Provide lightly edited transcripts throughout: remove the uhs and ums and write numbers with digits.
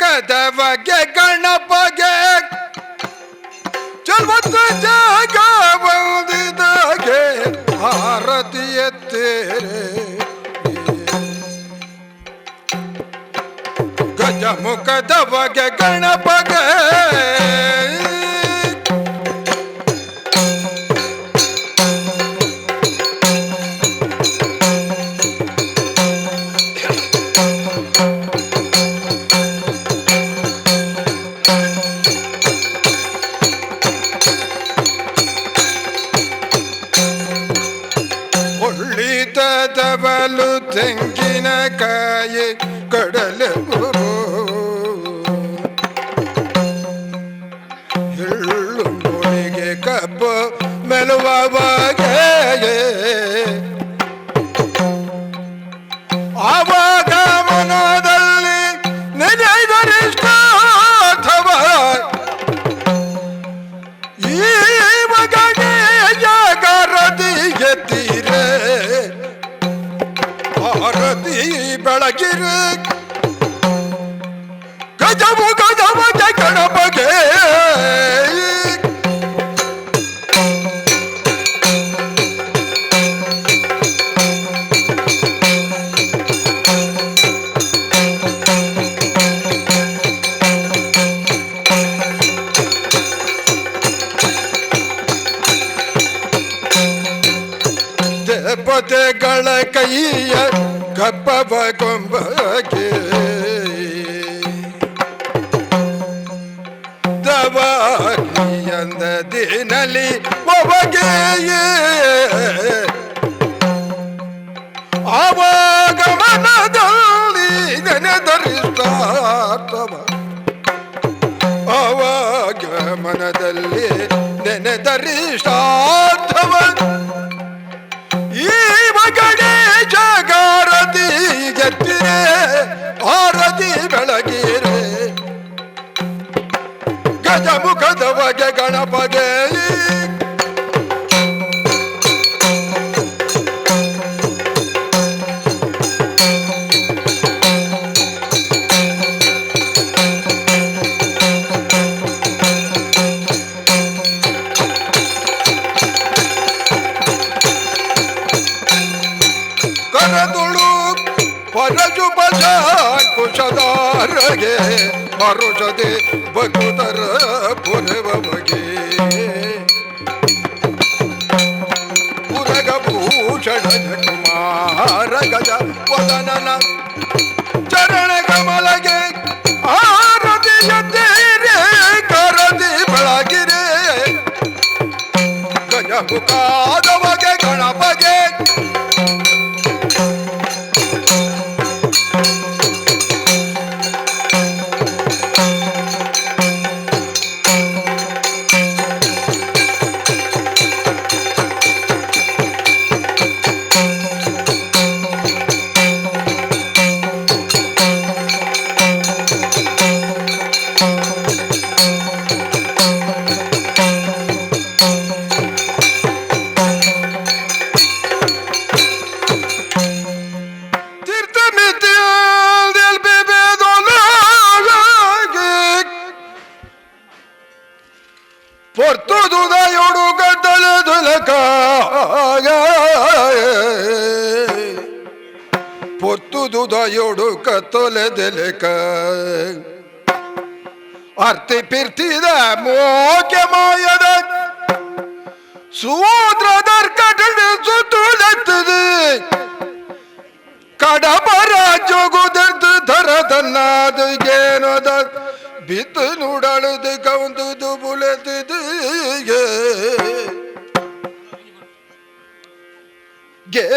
ಗದವಗೆ ಗಣಪಗೆ ಚಲ್ವತ್ತು ಜಾಗ ಬಂದಿದಾಗೆ ಆರತಿ ಎತ್ತೇರೆ ಗಜಮುಖದವಗೆ ಗಣಪಗೆ ಒಳ್ಳಿತದವಲು ತೆಂಗಿನಕಾಯಿ ಕಡಲೆ ಎಳ್ಳು ಮುಳಿಗೆ ಕಬ್ಬು ಮೆಲುವವಾಗೆ ಆವಾಗ ಮನದಲ್ಲಿ ನೆನೆದರಿಷ್ಟ ಅಥವಾ ಈ ಮಗನೇ ಜಾಗರದಿ ಎತ್ತೀರೆ ಆರತಿ ಬೆಳಗಿರೆ ಗಜವು ಗಜವಜ ಗಣಪಗೆ ದೇವತೆಗಳ ಕೈಯ ಕಪ್ಪವ ಕೊಂಬಗೆ ದವಾನಿಯಂದ ದಿನಲಿ ಒಬಗೆ ಆವಾಗ ಮನದಲ್ಲಿ ನೆನೆದರಿಷ್ಟಾರ್ಥವ ಆವಾಗ ಮನದಲ್ಲಿ ನೆನೆದರಿಷ್ಟಾರ್ಥವ ಈ ಮಗನೇ ಜಗಾರತಿ ಎತ್ತಿರೆ ಆರತಿ ಬೆಳಗಿರೆ ಗಜಮುಖದವಗೆ ಗಣಪಗೆ ಕರದುಳು ಪರಜು ಬಜ ಕುಶದಾರಗೆ ಮರುಷದೆ ಬಗುತರ ಪುರವ ಬಗೆ ಪುರಗಭೂಷಣ ಕುಮಾರ ಗಜ ವದನನ ಚರಣ ಕಮಲಗೆ ಆರತಿ ಎತ್ತೇರೆ ಕರದಿ ಬೆಳಗಿರೆ ಗಜಮುಖಾದವಗೆ ಗಣಪಗೆ ಪೊರ್ತುದುದಯೋಡು ಗದ್ದಲೆ ದುಲಕ ಪೊತ್ತುದುದಯೋಡು ಕತ್ತಲೆ ದೆಲೆಕ ಅರ್ತಿ ಪಿರ್ತಿದ ಮೋಕೆ ಮಾಯದ ಸೂತ್ರದರ್ಕಟ ಸುತ್ತುಲೆತ್ತದೆ ಕಡಪರ ಜೋಗುದರ್ದು ಧರದನ್ನಾದು ಏನದ ಬಿದ್ದು ನುಡಳದು ಕೌಂದುದು ಬುಲೆದು ಗೇನದ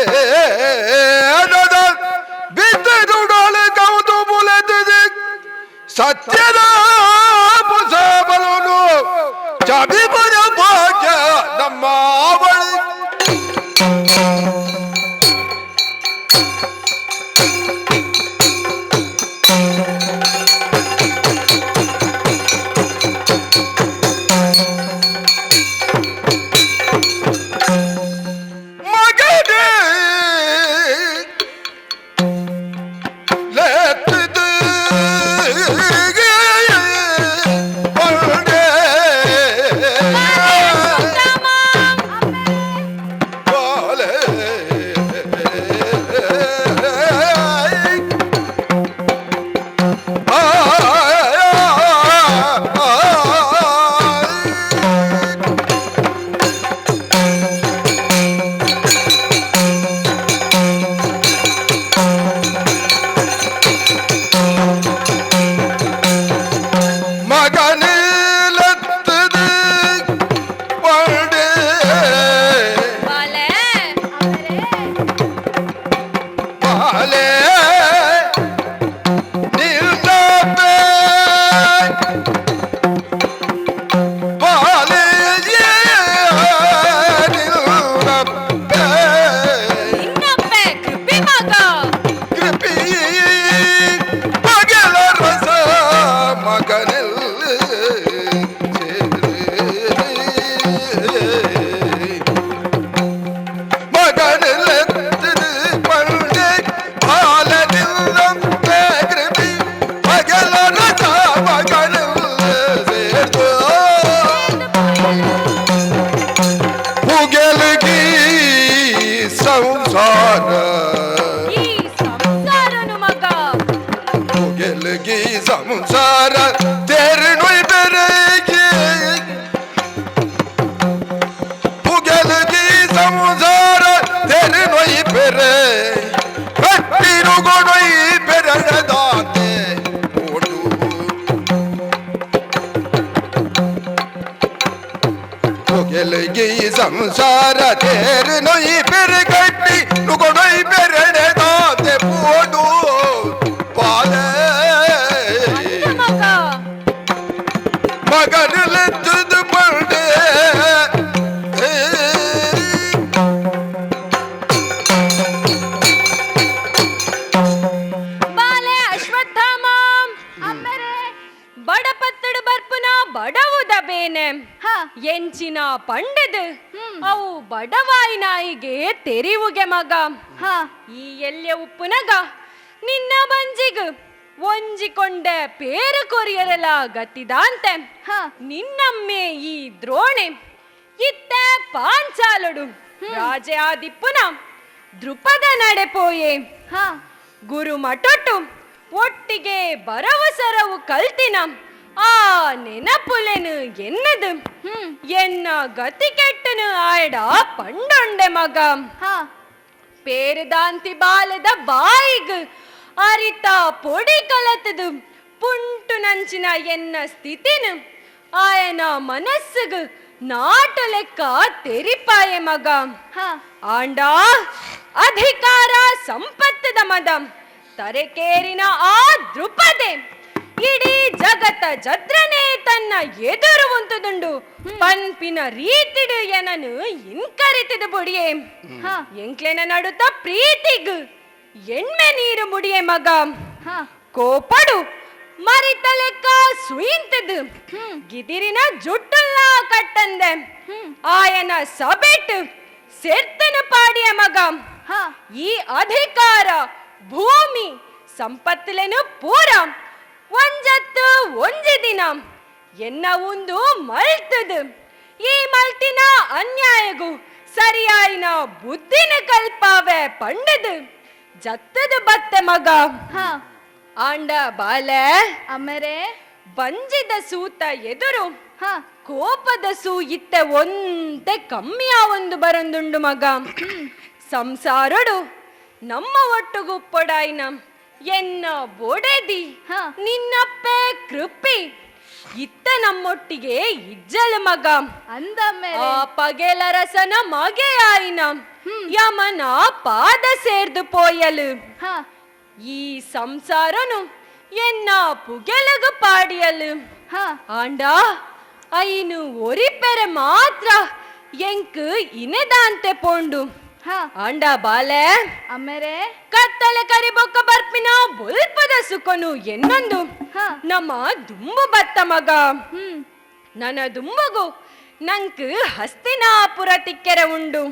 ಬಿದ್ದು ನುಡಳು ಕೌಂದು ಬುಲೆದು ಸತ್ಯದ ಬಲನು ಚಬಿಪದ ಭಾಗ್ಯ ನಮ್ಮ ಅವಳಿ Let ಸಂಸಾರ ತೇರು ನೊಯ್ ಬೆರೆಗೆ ಪುಗೆಲಗಿ ಸಂಸಾರ ತೇರು ನೊಯ್ ಬೆರೆ ಕಟ್ಟಿರು ಗೊಣೊಯ್ ಬೆರಡದಾತೆ ಓಡು ಪುಗೆಲಗಿ ಸಂಸಾರ ತೇರು ನೊಯ್ ಬೆರೆ ಕಟ್ಟಿ ನುಗೊಣೊಯ್ ಬೆರಡದಾತೆ ಓಡು ಮಗನಲೆತ್ತದು ಪಡೆ ಬಾಲೆ ಅಶ್ವತ್ಥಾಮ ಅಮ್ಮರೆ ಬಡಪತ್ತಡು ಬರ್ಪುನ ಬಡವುದ ಬೇನೆ ಎಂಚಿನ ಪಂಡದು ಅವು ಬಡವಾಯಿ ನಾಯಿಗೆ ತೆರಿವುಗೆ ಮಗ ಈ ಎಲ್ಯ ಉಪ್ಪುನಗ ನಿನ್ನ ಬಂಜಿಗು ಒಂಜಿಕೊಂಡೆ ಪೇರು ಕೊರಿಯರೆಲ್ಲ ಗತ್ತಿದಾಂತೆ ನಿನ್ನಮ್ಮೆ ಈ ದ್ರೋಣೆ ಇತ್ತೆ ಪಾಂಚಾಲುಡು ರಾಜೆ ಆದಿಪ್ಪುನ ದೃಪದ ನಡೆಪೋಯೆ ಗುರು ಮಟೊಟ್ಟು ಒಟ್ಟಿಗೆ ಬರವಸರವು ಕಲ್ತಿನ ಆ ನೆನಪುಲೆನು ಎನ್ನದು ಎನ್ನ ಗತಿ ಕೆಟ್ಟನು ಆಯ್ಡ ಪಂಡೊಂಡೆ ಮಗ ಪೇರುದಾಂತಿ ಬಾಲದ ಬಾಯಿಗ್ ಅರಿತ ಪೊಡಿ ಕಲತದು ಪುಂಟು ನಂಚಿನ ಎನ್ನ ಸ್ಥಿತಿನು ಆಯನ ಮನಸ್ಸುಗು ನಾಟು ಲೆಕ್ಕ ತೆರಿಪಾಯೆ ಮಗ ಆಂಡ ಅಧಿಕಾರ ಸಂಪತ್ತದ ಮದ ತರೆಕೇರಿನ ಆ ದೃಪದೆ ಇಡೀ ಜಗತ್ತ ಜದ್ರನೇ ತನ್ನ ಎದುರು ಉಂಟುದುಂಡು ಪನ್ಪಿನ ರೀತಿಡು ಏನನು ಇನ್ಕರಿತಿದು ಬುಡಿಯೇ ಎಂಕ್ಲೆನ ನಡುತ್ತ ಪ್ರೀತಿಗು ಎಣ್ಣೆ ನೀರು ಮುಡಿಯೇ ಮಗ ಕೋಪಡು ಮರಿತ ಲೆಕ್ಕ ಸುಯಿಂತದು ಗಿದಿರಿನ ಜುಟ್ಟುಲ್ಲ ಕಟ್ಟಂದೆ ಆಯನ ಸಬೆಟ್ಟು ಸೆರ್ತನು ಪಾಡಿಯ ಮಗ ಈ ಅಧಿಕಾರ ಭೂಮಿ ಸಂಪತ್ತಲೆನು ಪೂರ ಒಂಜತ್ತು ಒಂಜಿ ದಿನ ಎನ್ನ ಒಂದು ಮಲ್ತದು ಈ ಮಲ್ತಿನ ಅನ್ಯಾಯಗೂ ಸರಿಯಾಯಿನ ಬುದ್ಧಿನ ಕಲ್ಪಾವೆ ಪಂಡದು ಜತ್ತದ ಬತ್ತೆ ಮಗ ಆಂಡ ಬಾಲೆ ಅಮ್ಮರೇ ಬಂಜಿದ ಸೂತ ಎದುರು ಕೋಪದ ಸೂ ಇತ್ತೆ ಒಂತೆ ಕಮ್ಮಿಯ ಒಂದು ಬರಂದುಂಡು ಮಗ ಸಂಸಾರಡು ನಮ್ಮ ಒಟ್ಟುಗು ಪೊಡಾಯಿನ ಎನ್ನ ಬೊಡೆದಿ ನಿನ್ನಪ್ಪೆ ಕೃಪಿ ಇತ್ತ ನಮ್ಮೊಟ್ಟಿಗೆ ಇಜ್ಜಲ ಮಗ ಅಂದಮ್ಮೇಲೆ ಆ ಪಗೆಲ ರಸನ ಮಗೆ ಆಯಿನ ಯಮನ ಪಾದ ಸೇರ್ದು ಪೋಯಲು ಈ ಸಂಸಾರನು ಎನ್ನ ಪುಗೆಲಗು ಪಾಡಿಯಲು ಆಂಡ ಐನು ಒರಿಪೆರೆ ಮಾತ್ರ ಎಂಕ್ ಇನೆದಾಂತೆ ಪೋಂಡು ಆಂಡ ಬಾಲೆ ಅಮ್ಮರೇ ಕತ್ತಲೆ ಕರಿಬೊಕ್ಕ ಬರ್ಪಿನ ಬೊಲ್ಪದ ಸುಕೊನು ಎನ್ನೊಂದು ನಮ್ಮ ದುಂಬು ಬತ್ತ ಮಗ ನನ್ನ ದುಂಬುಗು ನಂಕ್ ಹಸ್ತಿನಾಪುರ ತಿಕ್ಕೆರೆ ಉಂಡು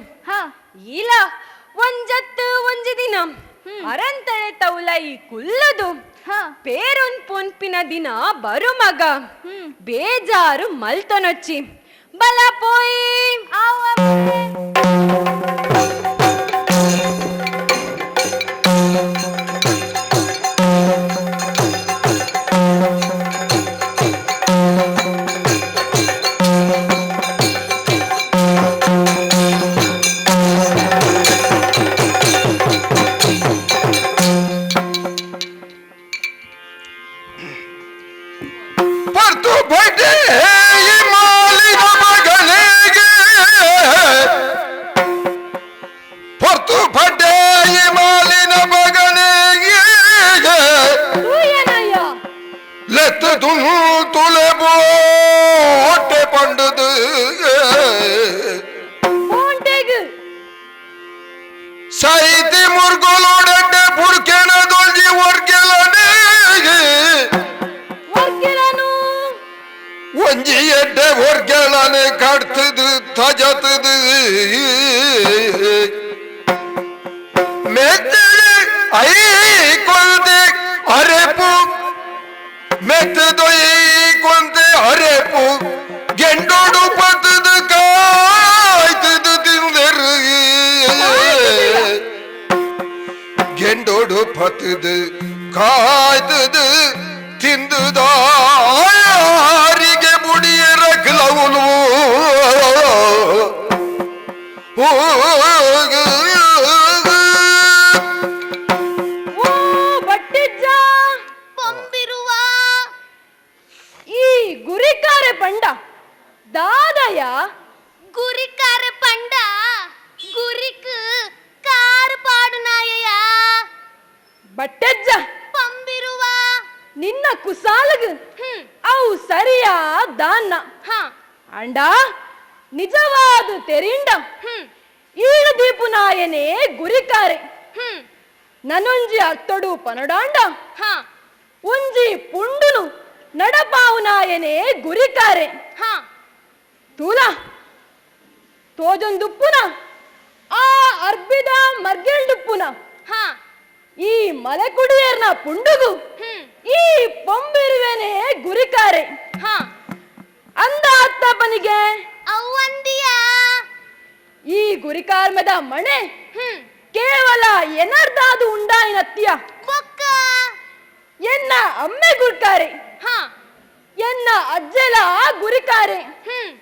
ಈಲ ಒಂಜತ್ತು ಒಂಜಿ ದಿನ ಅರಂತಳೆ ತೌಲೈ ಕುಲ್ಲದು ಪೇರೊನ್ ಪೊನ್ಪಿನ ದಿನ ಬರು ಮಗ ಬೇಜಾರು ಮಲ್ತೊನೊಚ್ಚಿ ಬಲ ಪೋಯಿ ಸಾಹಿತಿ ಮುರ್ಗೋಲೋಡಡ್ಡೆ ಪುಡ್ಕೆನ ದೊಲ್ಜಿ ಒಂಜಿ ಎಡ್ಡೆ ಒರ್ಗೆಳನೆ ಕಟ್ತದು ತಜತದು ಮೆತ್ತಳೆ ಐ ಕೊಂದೆ ಅರೆಪು ಮೆತ್ತದೊಯ್ ಕೊಂದೆ ಅರೆಪು ಗೆಂಡೋಡು ಪತ್ತದು ಕಾಯ್ತದು ತಿಂದರು ಗೆಂಡೋಡು ಪತ್ತದು ಕಾಯ್ತದು ತಿಂದು ಓ ಬಟ್ಟಿಜ್ಜ, ಪೊಂಬಿರುವ ಈ ಗುರಿಕಾರೆ ಪಂಡ ದಾದಯ ಗುರಿಕಾರ ಪಂಡ ಗುರಿಕ್ ಕಾರ್ ಪಾಡು ನಾಯಯ ಬಟ್ಟೆಜ್ಜ ಪೊಂಬಿರುವ ನಿನ್ನ ಕುಸಾಲಗ್ ಅವು ಸರಿಯಾ ದಾನ್ನ ಹ ಅಂಡ ನಿಜವಾದ ತೆರಿಂಡ ಈಳ ದೀಪು ನಾಯನೇ ಗುರಿಕಾರೆ ನನೊಂಜಿ ಅತ್ತೊಡು ಪನಡಾಂಡ ಹ ಒಂಜಿ ಪುಂಡುನು ನಡಪಾವು ನಾಯನೇ ಗುರಿಕಾರೆ ಹ ತೂಲ ತೋಜೊಂದುಪ್ಪುನ ಆ ಅರ್ಬಿದ ಮರ್ಗೆಲ್ಡುಪ್ಪುನ ಹ ಈ ಮಲೆಕುಡಿಯರ್ನ ಪುಂಡುಗು ಈ ಪೊಂಬಿರುವೆನೆ ಗುರಿಕಾರೆ ಹ ಅಂದ ಅತ್ತಪ್ಪನಿಗೆ ಅವ್ವಂದಿಯ ಈ ಗುರಿಕಾರ್ಮದ ಮಣೆ ಕೇವಲ ಎನರ್ದಾದು ಉಂಡಾಯಿನತ್ತಿಯ ಬೊಕ್ಕ ಎನ್ನ ಅಮ್ಮೆ ಗುರಿಕಾರೆ ಹ ಎನ್ನ ಅಜ್ಜಲ ಗುರಿಕಾರೆ ಹ್ಮ್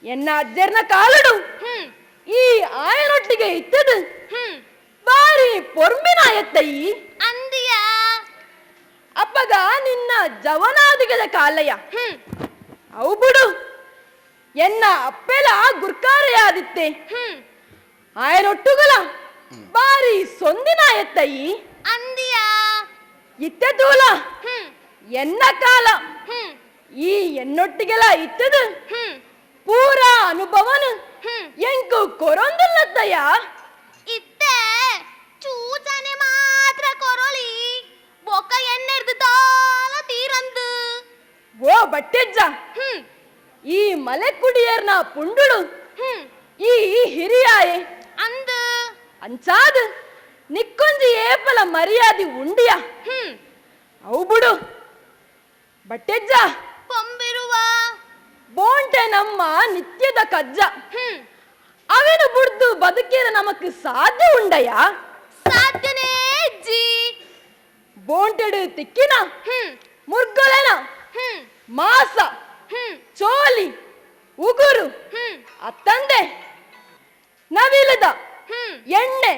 ಎನ್ನ ಅಜ್ಜರ್ನ ಕಾಲುಡು ಹ್ಮ್ ಈ ಆಯನೊಟ್ಟಿಗೆ ಇತ್ತದು ಹ್ಮ್ ಬಾರಿ ಪೊರ್ಮಿನ ಎತ್ತಯಿ ಅಂದಿಯ ಅಪ್ಪಗ ನಿನ್ನ ಜವನಾದಿಗದ ಕಾಲಯ್ಯ ಹ್ಮ್ ಅವು ಬಿಡು ಎನ್ನ ಅಪ್ಪೆಲ ಗುರ್ಕಾರೆಯಾದಿತ್ತೆ ಹ್ಮ್ ಆಯನೊಟ್ಟುಗಲ ಬಾರಿ ಸೊಂದಿನ ಎತ್ತಯಿ ಅಂದಿಯ ಇತ್ತೆ ತೂಲ ಹ್ಮ್ ಎನ್ನ ಕಾಲ ಹ್ಮ್ ಈ ಎನ್ನೊಟ್ಟಿಗೆಲ ಇತ್ತದು ಹ್ಮ್ ಪೂರಾ ಅನುಭವನು ಹ್ಮ್ ಎಂಕು ಕೊರೊಂದಿಲ್ಲತ್ತಯ್ಯ ಇತ್ತೆ ಚೂಚನೆ ಮಾತ್ರ ಕೊರೊಳಿ ಬೊಕ್ಕ ಎನ್ನೆರ್ದು ತಾಲ ತೀರಂದು ಓ ಬಟ್ಟೆಜ್ಜ ಹ್ಮ್ ಈ ಮಲೆಕುಡಿಯರ್ನ ಪುಂಡುಳು ಹ್ಮ್ ಈ ಹಿರಿಯಾಯೆ ಅಂದು ಅಂಚಾದ ನಿಕ್ಕೊಂಜಿ ಏಪಲ ಮರ್ಯಾದಿ ಉಂಡಿಯ ಹ್ಮ್ ಅವು ಬಿಡು ಬಟ್ಟೆಜ್ಜ ಪೊಂಬಿರುವ ಬೋಂಟೆ ನಮ್ಮ ನಿತ್ಯದ ಕಜ್ಜ ಹ್ಮ್ ಅವೇನು ಬುಡ್ದು ಬದುಕಿರ ನಮಕ್ ಸಾಧ್ಯ ಉಂಡಯ್ಯ ಸಾಧ್ಯನೇ ಜಿ ಬೋಂಟೆಡು ತಿಕ್ಕಿನ ಹ್ಮ್ ಮುರ್ಗೊಲೆನ ಹ್ಮ್ ಮಾಸ ಹ್ಮ್ ಚೋಲಿ ಉಗುರು ಹ್ಮ್ ಅತ್ತಂದೆ ನವಿಲದ ಹ್ಮ್ ಎಣ್ಣೆ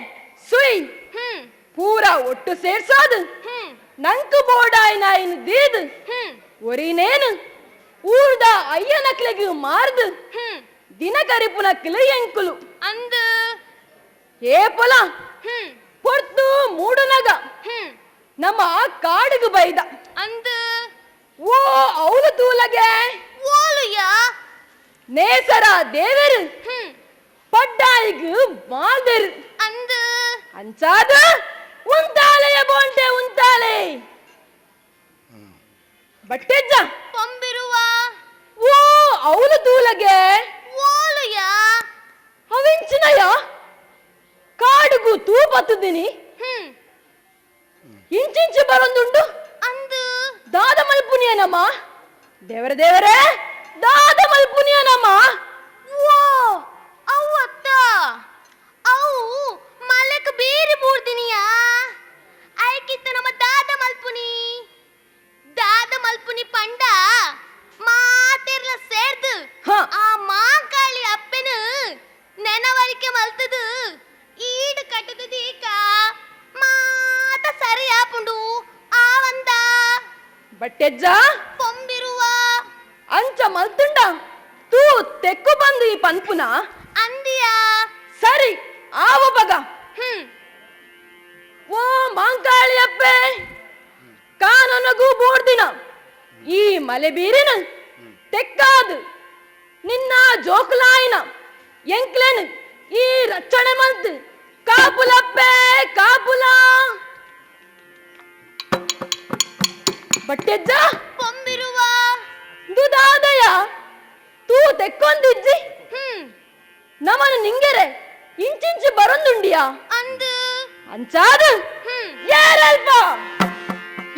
ಸುಯ್ ಹ್ಮ್ ಪೂರ ಒಟ್ಟು ಸೇರ್ಸೋದು ಹ್ಮ್ ನಂಕು ಬೋಡಾಯ್ ನಾಯಿನ ದೀದ್ ಹ್ಮ್ ಒರಿನೇನು ಊರ್ದ ಅಯ್ಯನಕ್ಲೆಗೆ ಮಾರ್ದು ಹ್ಮ್ ದಿನ ಕರಿಪುನ ಕಿಲು ಎಂಕುಲು ಅಂದು ಏಪಲ ಹ್ಮ್ ಪೊರ್ತು ಮೂಡುನಗ ಹ್ಮ್ ನಮ್ಮ ಕಾಡಿಗೆ ಬೈದ ಅಂದು ಓ ಅವಳು ತೂಲಗೆ ಓಲುಯ ನೇಸರ ದೇವರು ಹ್ಮ್ ಪಡ್ಡಾಯಿಗೆ ಮಾಲ್ದೆರು ಅಂದು ಅಂಚಾದ ಉಂತಾಲೆಯ ಬೋಂಟೆ ಉಂತಾಲೆ ಬಟ್ಟೆಜ್ಜ ಪೊಂಬಿರುವ ಓ ಅವಳು ತೂಲಗೆ ಓಲುಯ ಅವಿಂಚಿನಯ ಕಾಡುಗು ತೂಪತ್ತಿದ್ದೀನಿ ಹ್ಮ್ ಇಂಚಿಂಚು ಬರೊಂದುಂಡು ಅಂದು ದಾದ ಮಲ್ಪುನಿಯನಮ್ಮ ದೇವರೇ ದಾದ ಮಲ್ಪುನಿಯನಮ್ಮ ಓ ಅವ್ವತ್ತ ಅವು ಮಲಕ ಬೇರೆ ಬೂರ್ದಿನಿಯ ಐಕಿತ್ತ ನಮ್ಮ ದಾದ ಮಲ್ಪುನಿ ಪಂಡ ಮಾತೆರ್ಲ ಸೇರ್ದು ಹ. ಆ ಮಾಂಕಾಳಿ ಅಪ್ಪೆನು ನೆನವರಿಕೆ ಮಲ್ತದು ಈಡು ಕಟ್ಟದು ದೀಕ ಮಾತ ಸರಿ ಆಪುಂಡು ಆವಂದ ಬಟ್ಟೆಜ್ಜ ಪೊಂಬಿರುವ ಅಂಚ ಮಲ್ತುಂಡ ತೂ ತೆಕ್ಕು ಬಂದು ಈ ಪನ್ಪುನ ಅಂದಿಯ ಸರಿ ಆವ ಬಗ ಹ್ಮ್ ಓ ಮಾಂಕಾಳಿ ಅಪ್ಪೆ ಕಾನನಗೂ ಬೋರ್ದಿನ ಈ ಮಲೆ ಬೀರಿನ ತೆಕ್ಕಾದು ನಿನ್ನ ಜೋಕುಲಾಯಿನ ಎಂಕ್ಲೆನ್ ಈ ರಚಣೆ ಮಲ್ತು ಕಾಪುಲಪ್ಪೆ ಕಾಪುಲ ಬಟ್ಟೆಜ್ಜ ಪೊಂಬಿರುವ ದುದಾದಯ ತೂ ತೆಕ್ಕೊಂದಿಜ್ಜಿ ಹ್ಮ್ ನಮನು ನಿಂಗೆರೆ ಇಂಚಿಂಚು ಬರೊಂದುಂಡಿಯಾ ಅಂದು ಅಂಚಾದ ಹ್ಮ್ ಏರಲ್ಪ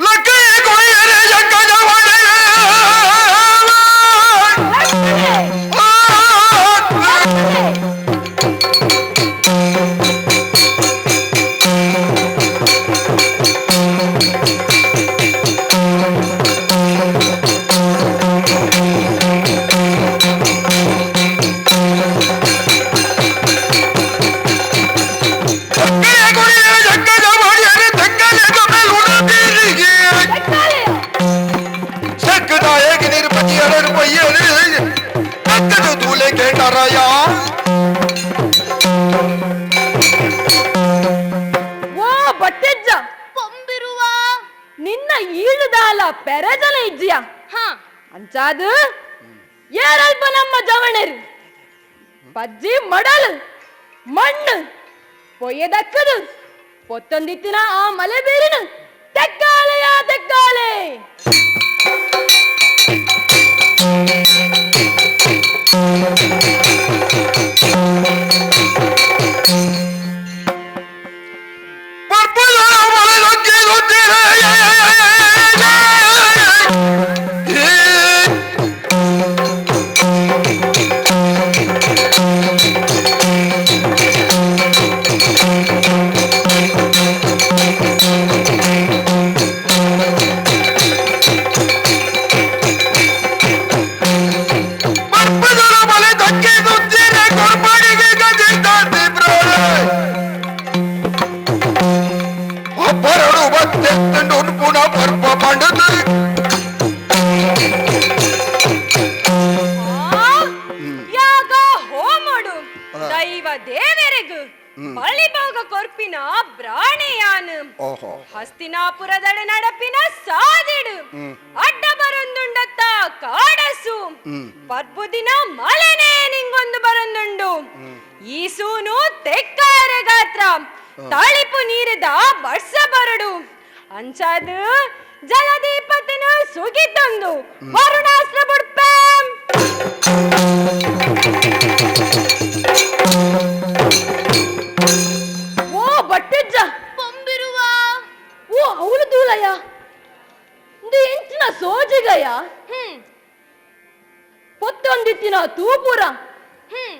ಲಕ್ಕೆ ಕೊಯ್ಯರೆ ಜಗ್ಗದ ಒಡೆಯ ಲಕ್ಷ್ಮಿ! ಲಕ್ಷ್ಮಿ! ಅಂಚಾದು ಏರಲ್ಪ ನಮ್ಮ ಜವಣರು ಪಜ್ಜಿ ಮಡಲು ಮಣ್ಣು ಪೊಯ್ಯದಕ್ಕದು ಪೊತ್ತೊಂದಿತ್ತಿನ ಆ ಮಲೆ ಬೇರಿನ ತೆಕ್ಕಾಲೆಯ ತೆಕ್ಕಾಲೆ ಯಾಗ ಹೋಮಡು ದೈವ ದೇವರಿಗು ಬಳಿಭೋಗ ಕೊರ್ಪಿನ ಬ್ರಾಣಿಯಾನು ಹಸ್ತಿನಾಪುರದಡ ನಡಪಿನ ಸಾದಿಡು ಅಡ್ಡ ಬರೊಂದುಂಡತ್ತ ಕಾಡಸು ಪರ್ಬುದಿನ ಮಳೆನೇ ನಿಂಗೊಂದು ಬರೊಂದುಂಡು ಈ ಸೂನು ತೆಕ್ಕಾರ ಗಾತ್ರ ತಾಳಿಪು ನೀರಿದ ವರ್ಷ ಬರಡು ಅಂಚಾದು ಜಲದೀಪತಿನ ಸುಗಿತಂದು ವರುಣಾಸ್ತ್ರ ಬುಡ್ಪೇಂ ಓ ಬಟ್ಟಿಜ್ಜ ಪೊಂಬಿರುವ ಓ ಅವಳು ದೂಲಯ ಇದು ಎಂಚಿನ ಸೋಜಿಗಯ ಪೊತ್ತೊಂದಿತ್ತಿನ ತೂಪುರ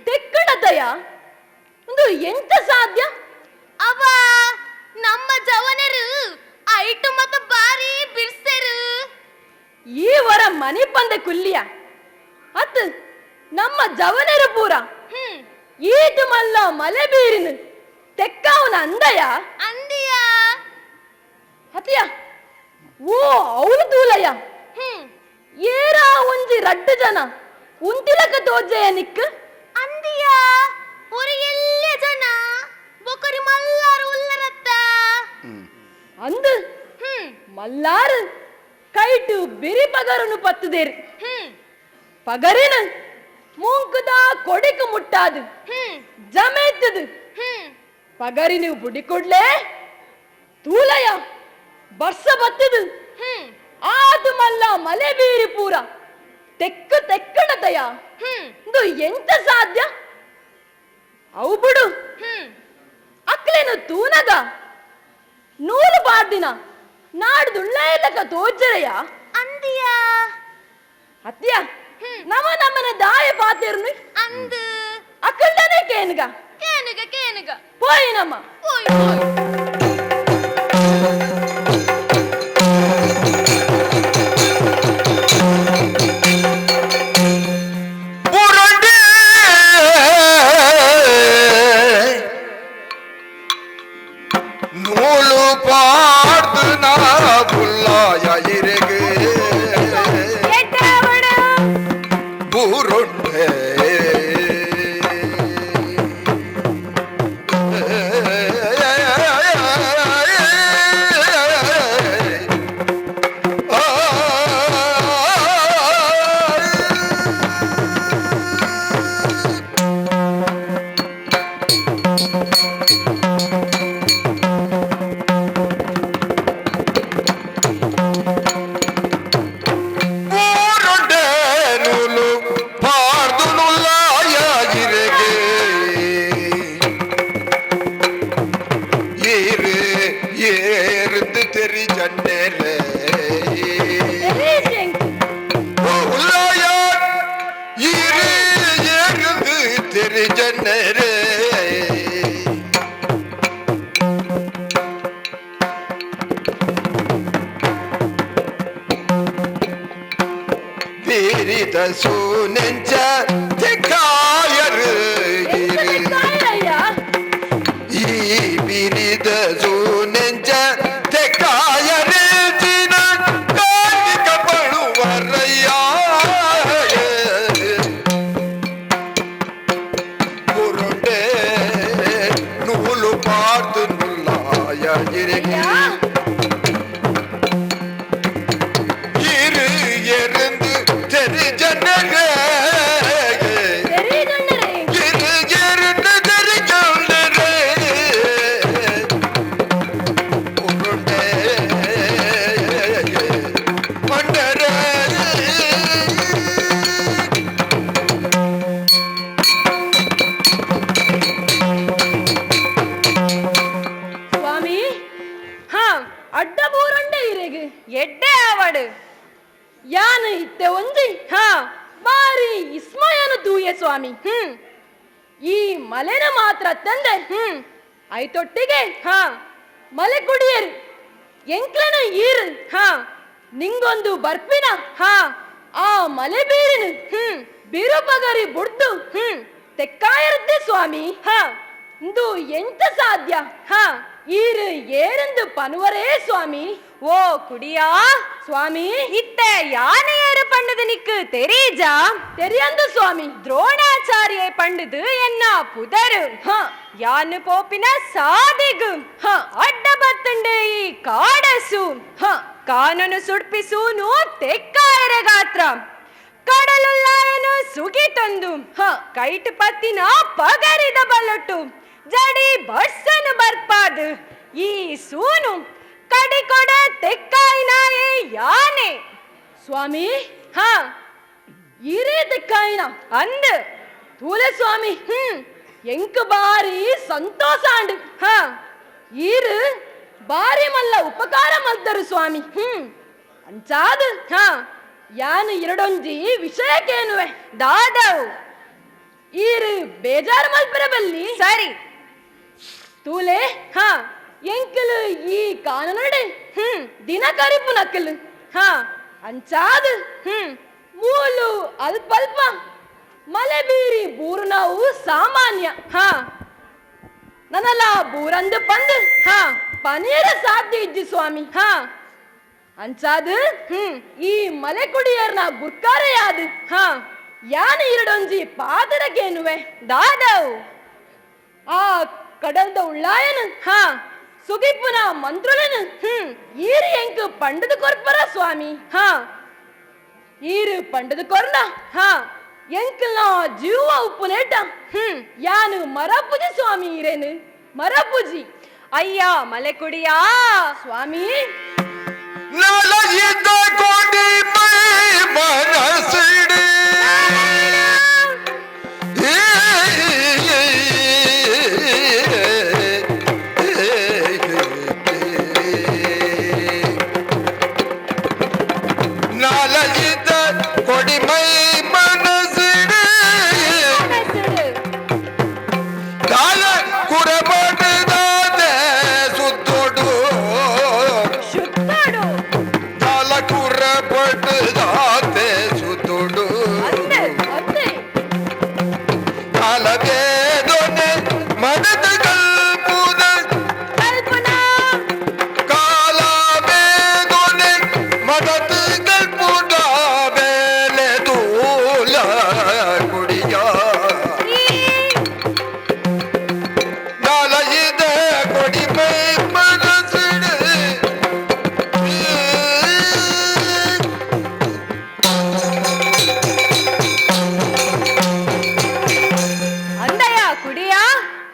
ತೆಕ್ಕಣತಯ ಒಂದು ಎಂತ ಸಾಧ್ಯ ಅವ ನಮ್ಮ ಜವನರು ಐಟು ಮತ್ತ ಬಾರಿ ಬಿಡ್ಸರು ಈ ವರ ಮನೆ ಪಂದ ಕುಲ್ಲಿಯ ಅತ್ ನಮ್ಮ ಜವನರ ಪೂರ ಈಟು ಮಲ್ಲ ಮಲೆ ಬೀರಿನ ತೆಕ್ಕಾವನ ಅಂದಯ ಅಂದಿಯ ಹತಿಯ ಓ ಅವಳು ತೂಲಯ ಏರಾ ಒಂಜಿ ರಡ್ಡು ಜನ ಉಂತಿಲಕ ತೋಜಯ ನಿಕ್ ಅಂದಿಯ ஒரு ಎಲ್ಲ ಜನ ಬೊಕರಿ ಮಲ್ಲಾರು ಉಲ್ಲರತ್ತ ಅಂದು ಮಲ್ಲಾರು ಕೈಟು ಬಿರಿ ಪಗರನು ಪತ್ತುದೇರು ಪಗರಿನ ಮೂಂಕುದ ಕೊಡಿಕು ಮುಟ್ಟಾದು ಜಮೆತ್ತದು ಪಗರಿನ ಬುಡಿ ಕೊಡ್ಲೆ ತೂಲಯ ಬರ್ಸ ಬತ್ತದು ಆದು ಮಲ್ಲ ಮಲೆ ಬೀರಿ ಪೂರ ತೆಕ್ಕ ತೆಕ್ಕಣತಯ ಇದು ಎಂತ ಸಾಧ್ಯ ಅವು ಬಿಡು ಅಕ್ಲೇನು ತೂನಗ ನೂಲು ಬಾರ್ದಿನ ನಾಡ್ದುಳ್ಳಕ ತೋಜರಯ ಅಂದಿಯ ಅತ್ಯ ನಮ ನಮ್ಮನೆ ದಾಯ ಪಾತಿರ್ನು ಅಂದು ಅಕ್ಕಳನೆ ಕೇನ್ಗ ಕೇನುಗ ಕೇನುಗ ಪೋಯಿ ನಮ್ಮ போய் போய் நூலு பார்த்து நான் புல்லாய இருக்கு பூருண்டே ಸೂನೆಂಚ ತೆಕ್ಕಾಯರು ಈ ಬಿರಿದ ಸೂನೆಂಚ ತೆಕ್ಕಾಯರು ದಿನ ಕಾಣಿಕ ಪಡುವರಯ್ಯ ಪುರುಂಡೆ ನೂಲು ಪಾರ್ದು ನುಲ್ಲಾಯ ಇರಿಗೆ இரு எருந்து ತೇನು ಮಾತ್ರ ತಂದೆ ಐತೊಟ್ಟಿಗೆ ಮಲೆ ಕುಡಿಯರು ಎಂಕ್ಲನ ಈರು ನಿಂಗೊಂದು ಬರ್ಪಿನ ಆ ಮಲೆ ಬೀರಿನ ಬಿರುಬಗರಿ ಬುಡ್ದು ತೆಕ್ಕಾಯಿರುತ್ತೆ ಸ್ವಾಮಿ ಇಂದು ಎಂತ ಸಾಧ್ಯ ಈರು ಏರೆಂದು ಪನುವರೇ ಸ್ವಾಮಿ ஓ குடியா ಸ್ವಾಮಿ இத்த யானையரு பண்ணது நிக்கு தெரியுஜா ತೆರಿಯಂದು ಸ್ವಾಮಿ ದ್ರೋಣಾಚಾರ್ಯ ಪಂಡದು ಎನ್ನ ಪುದರು ಯಾನು ಪೋಪಿನ ಸಾದಿಗು ಅಡ್ಡ ಬತ್ತುಂಡು ಈ ಕಾಡಸು ಕಾನೂನು ಸುಡ್ಪಿಸೂನು ತೆಕ್ಕಾಯರ ಗಾತ್ರ ಕಡಲುಲ್ಲಾಯನು ಸುಗಿ ತಂದು ಕೈಟ್ ಪತ್ತಿನ ಪಗರಿದ ಬಲ್ಲೊಟ್ಟು ಜಡಿ ಬಸ್ಸನು ಬರ್ಪಾದು ಈ ಸೂನು ಕಡಿಕೊಡ ತೆಕ್ಕಾಯಿನಾಯೇ ಯಾನೆ ಸ್ವಾಮಿ ಈರೇ ತೆಕ್ಕಾಯಿನ ಅಂದು ತೂಲೆ ಸ್ವಾಮಿ ಎಂಕ್ ಬಾರಿ ಸಂತೋಷ ಅಂಡು ಈರು ಬಾರಿ ಮಲ್ಲ ಉಪಕಾರ ಮಲ್ತರು ಸ್ವಾಮಿ ಅಂಚಾದು ಯಾನು ಎರಡೊಂಜಿ ವಿಷಯಕ್ಕೇನುವೆ ದಾದವು ಈರು ಬೇಜಾರು ಮಲ್ಪರಬಲ್ಲಿ ಸರಿ ತೂಲೆ ಎಂಕಲು ಈ ಕಾನನಡೆ ದಿನ ಕರಿಪು ನಕ್ಕಲು ಅಂಚಾದು ಮೂಲು ಅಲ್ಪಲ್ಪ ಮಲೆ ಬೀರಿ ಬೂರು ನಾವು ಸಾಮಾನ್ಯ ನನ್ನಲ್ಲ ಬೂರಂದು ಪಂದು ಪನೀರ ಸಾಧ್ಯ ಇಜ್ಜಿ ಸ್ವಾಮಿ ಅಂಚಾದು ಈ ಮಲೆ ಕುಡಿಯರ್ನ ಗುರ್ಕಾರೆ ಯಾದು ಯಾನ ಎರಡೊಂಜಿ ಪಾದರಗೇನುವೆ ದಾದವು ಆ ಕಡಲ್ದ ಉಳ್ಳಾಯನು ಸುಗಿಪ್ಪುನ ಮಂತ್ರುಲನು ಈರು ಎಂಕ್ ಪಂಡದ ಕೊರ್ಪರ ಸ್ವಾಮಿ ಈರು ಪಂಡದ ಕೊರ್ನ ಎಂಕಲ್ನ ಜೀವ ಉಪ್ಪುನೇಟ ಯಾನು ಮರಪುಜಿ ಸ್ವಾಮಿ ಈರೇನು ಮರಪುಜಿ ಅಯ್ಯ ಮಲೆ ಕುಡಿಯಾ ಸ್ವಾಮಿ ನಲಗಿದ್ದ ಕೋಟಿ ಮೈ ಮನಸ್ಸಿಡಿ ನಲಗಿದ್ದ ಕೊಡಿ ಮೈ ಮನಸ್ಸಿಡಿ ಕಾಲ ಕುರಬಟ್ಟದಾದೆ ಸುತ್ತೋಡು ಶುದ್ಧಡು ಕಾಲ ಕುರಬಟ್ಟದಾದೆ ಸುತ್ತೋಡು ಅಂದೆ ಅಂದೆ ಕಾಲವೇದನೆ ಮದದ ಕಲ್ಪುದ ಕಲ್ಪನಾ ಕಾಲವೇದನೆ ಮದದ ಕಲ್ಪುದ ಬೇಲೆ ದೂಲ ಕುಡಿಯ ನಾಲಯಿದ ಕೊಡಿ ಮೈ ಮನಸ್ಸಿಡೆ ಅಂದಯ್ಯ ಕುಡಿಯಾ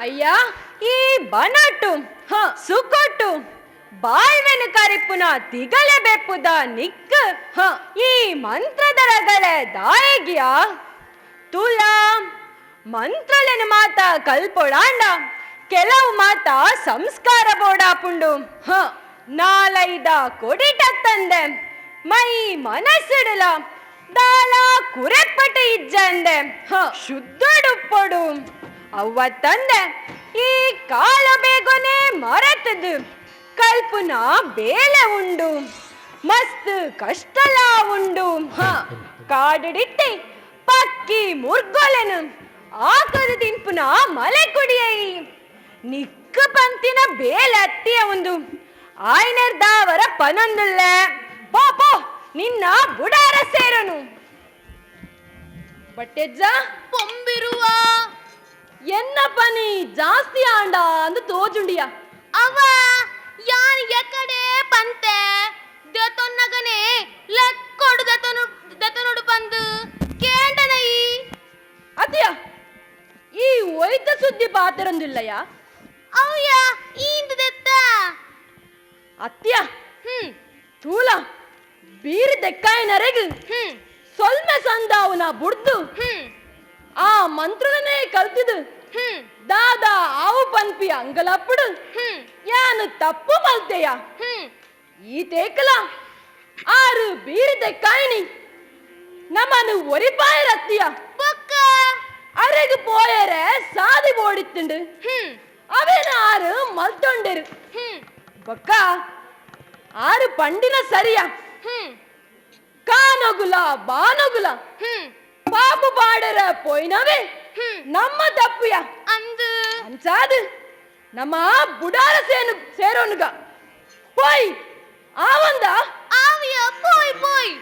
ಅಯ್ಯ ಈ ಬನಟು ಸುಕೊಟ್ಟು ಬಾಳ್ವೆನು ಕರಿಪುನ ತಿಗಲೆ ಬೆಪ್ಪುದ ನಿಕ್ ಈ ಮಂತ್ರದರಗಳೆ ದಾಯಗಿಯ ತುಲ ಮಂತ್ರಲೆನು ಮಾತ ಕಲ್ಪೊಡಾಂಡ ಕೆಲವು ಮಾತ ಸಂಸ್ಕಾರ ಬೋಡಾಪುಂಡು ನಾಲೈದ ಕೊಡಿಟ ತಂದೆ ಮೈ ಮನಸ್ಸಿಡಲ ದಾಲ ಕುರೆಪ್ಪಟ ಇಜ್ಜಂದೆ ಶುದ್ಧಡುಪ್ಪೊಡು ಅವ್ವ ತಂದೆ ಈ ಕಾಲ ಬೇಗನೆ ಮರೆತದು ಕಲ್ಪುನ ಬೇಲೆ ಉಂಡು ಮಸ್ತ್ ಕಷ್ಟಲ ಉಂಡು ಕಾಡಿಡಿಟ್ಟಿ ಪಕ್ಕಿ ಮುರ್ಗೊಲೆನು ಆಕದು ತಿನ್ಪುನ ಮಲೆ ಕುಡಿಯೈ ನಿಕ್ಕ ಪಂಕ್ತಿನ ಬೇಲೆ ಅತ್ತಿಯ ಉಂದು ಆಯ್ನರ್ದಾವರ ಪನೊಂದುಲ್ಲೆ ಪೋ ಪೋ ನಿನ್ನ ಬುಡಾರ ಸೇರನು ಬಟ್ಟೆಜ್ಜ ಪೊಂಬಿರುವ ಎನ್ನ ಪನಿ ಜಾಸ್ತಿ ಆಂಡ ಅಂದು ತೋಜುಂಡಿಯ ಅವ ಯಾನ್ ಎಕಡೆ ಪಂತೆ ದೆತೊನ್ನಗನೆ ಲೆಕ್ಕೊಡು ದೆತನೊಡು ಬಂದು ಕೇಂಡನೈ ಅದ್ಯ ಈ ಒಯ್ತ ಸುದ್ದಿ ಪಾತರೊಂದಿಲ್ಲಯ್ಯ ಅವ್ಯ ಇಂದು ದೆತ್ತ ಅತ್ಯ ತೂಲ ಬೀರಿ ತೆಕ್ಕಾಯಿನರೆಗು ಸೊಲ್ಮೆ ಸಂದಾವುನ ಬುಡ್ದು ಆ ಮಂತ್ರನೇ ಕಲ್ತಿದು ದಾದ ಆವು ಪನ್ಪಿ ಅಂಗಲಪ್ಪಡು ಯಾನು ತಪ್ಪು ಮಲ್ತೆಯ ಈ ತೇಕಲ ಆರು ಬೀರಿ ತೆಕ್ಕಾಯಿನಿ ನಮ್ಮನು ಒರಿಪಾಯ ರತ್ತಿಯ ಬೊಕ್ಕ അരക് പോയരെ സാതി ഓടിത്തുണ്ട് അവനാറ് മൽത്തൊണ്ടര് ബക്ക ആറ് പണ്ടിന സരിയാ ಕಾನಗುಲ ಬಾನಗುಲ ಪಾಪು ಬಾಡರ ಪೋಯ್ನವೆ ನಮ್ಮ ತಪ್ಪುಯ ಅಂಚಾದು ನಮ್ಮ ಬುಡಾರ ಸೇರೋನುಗ ಪೋಯ್ ಆವಂದ ಆವಿಯ ಪೋಯ್ ಪೋಯ್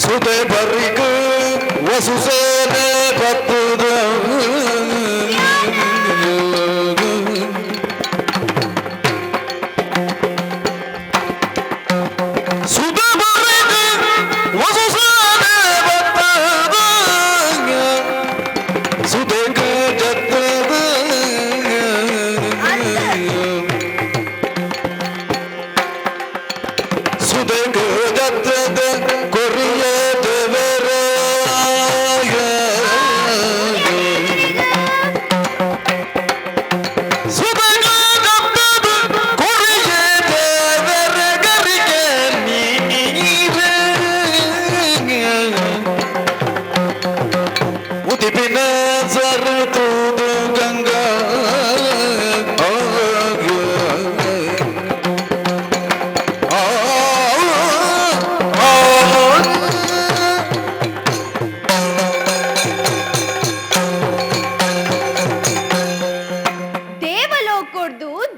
ಸುದೆ ಬರಿಗೂ ವಸು ಸೇನೆ ಬತ್ತುದ ಸುದೆ ಬರಿಗೂ ವಸು ಸೇನೆ ಬತ್ತುದ ಸುದೆ ಜತ್ತದ ಸುದೆ ಜತ್ತದ ಕೊರಿಯ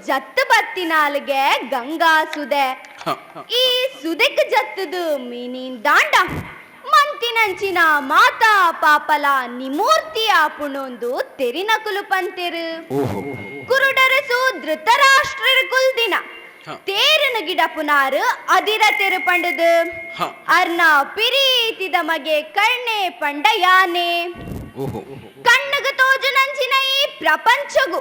ಜತ್ತು ಬತ್ತಿನಾಲ್ಗೆ ಗಂಗಾ ಸುದೆ ಈ ಸುದೆಕ್ ಜತ್ತದು ಮೀನಿನ್ ದಾಂಡ ಮಂತಿನಂಚಿನ ಮಾತಾ ಪಾಪಲ ನಿಮೂರ್ತಿ ಆಪುಣೊಂದು ತೆರಿನಕುಲು ಪಂತೆರು ಕುರುಡರಸು ಧೃತರಾಷ್ಟ್ರರ ಕುಲ್ದಿನ ತೇರನ ಗಿಡ ಪುನಾರು ಅದಿರ ತೆರು ಪಂಡದು ಅರ್ನ ಪಿರೀತಿದ ಮಗೆ ಕರ್ಣೆ ಪಂಡ ಯಾನೆ ಕಣ್ಣಗ ತೋಜುನಂಚಿನ ಈ ಪ್ರಪಂಚಗು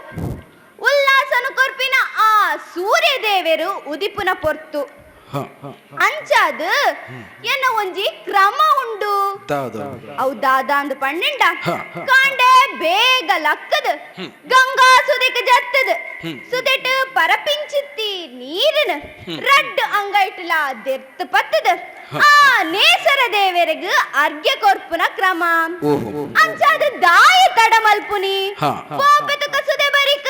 ಉಲ್ಲಾಸನು ಕೊರ್ಪಿನ ಆ ಸೂರ್ಯದೇವರು ಉದಿಪುನ ಪೊರ್ತು ಅಂಚಾದು ಎನ್ನ ಒಂಜಿ ಕ್ರಮ ಉಂಡು ಅವು ದಾದಾಂದು ಪಣ್ಣೆಂಡ ಕಾಂಡೆ ಬೇಗ ಲಕ್ಕದ ಗಂಗಾ ಸುದಿಕ ಜತ್ತದ ಸುದೆಟ್ ಪರಪಿಂಚಿತ್ತಿ ನೀರಿನ ರಡ್ ಅಂಗೈಟ್ಲ ದೆರ್ತ್ ಪತ್ತದ ಆ ನೇಸರ ದೇವರಿಗೆ ಅರ್ಘ್ಯ ಕೊರ್ಪುನ ಕ್ರಮ ಅಂಚಾದ ದಾಯ ತಡ ಮಲ್ಪುನಿ ಕೋಪದ ಕಸುದೆ ಬರಿಕ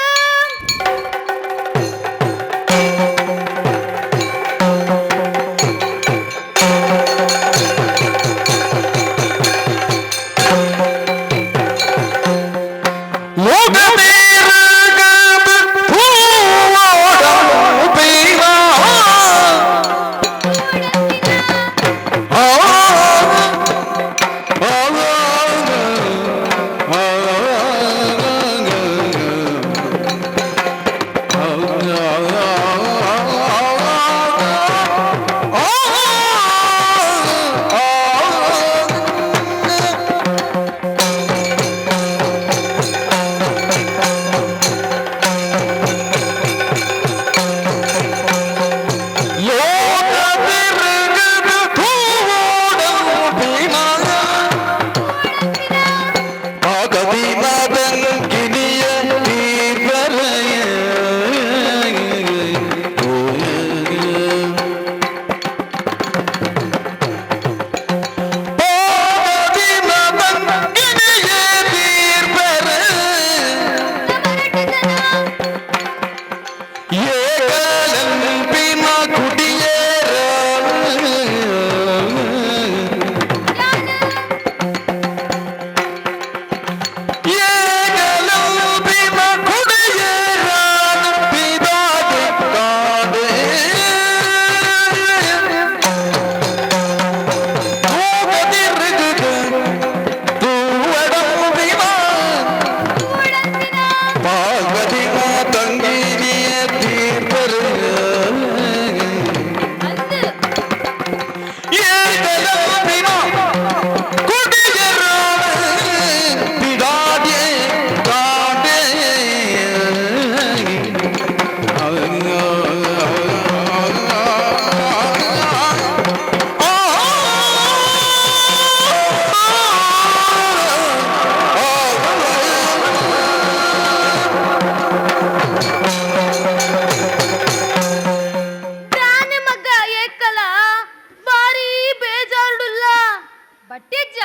ಬಟ್ಟೆಜ್ಜ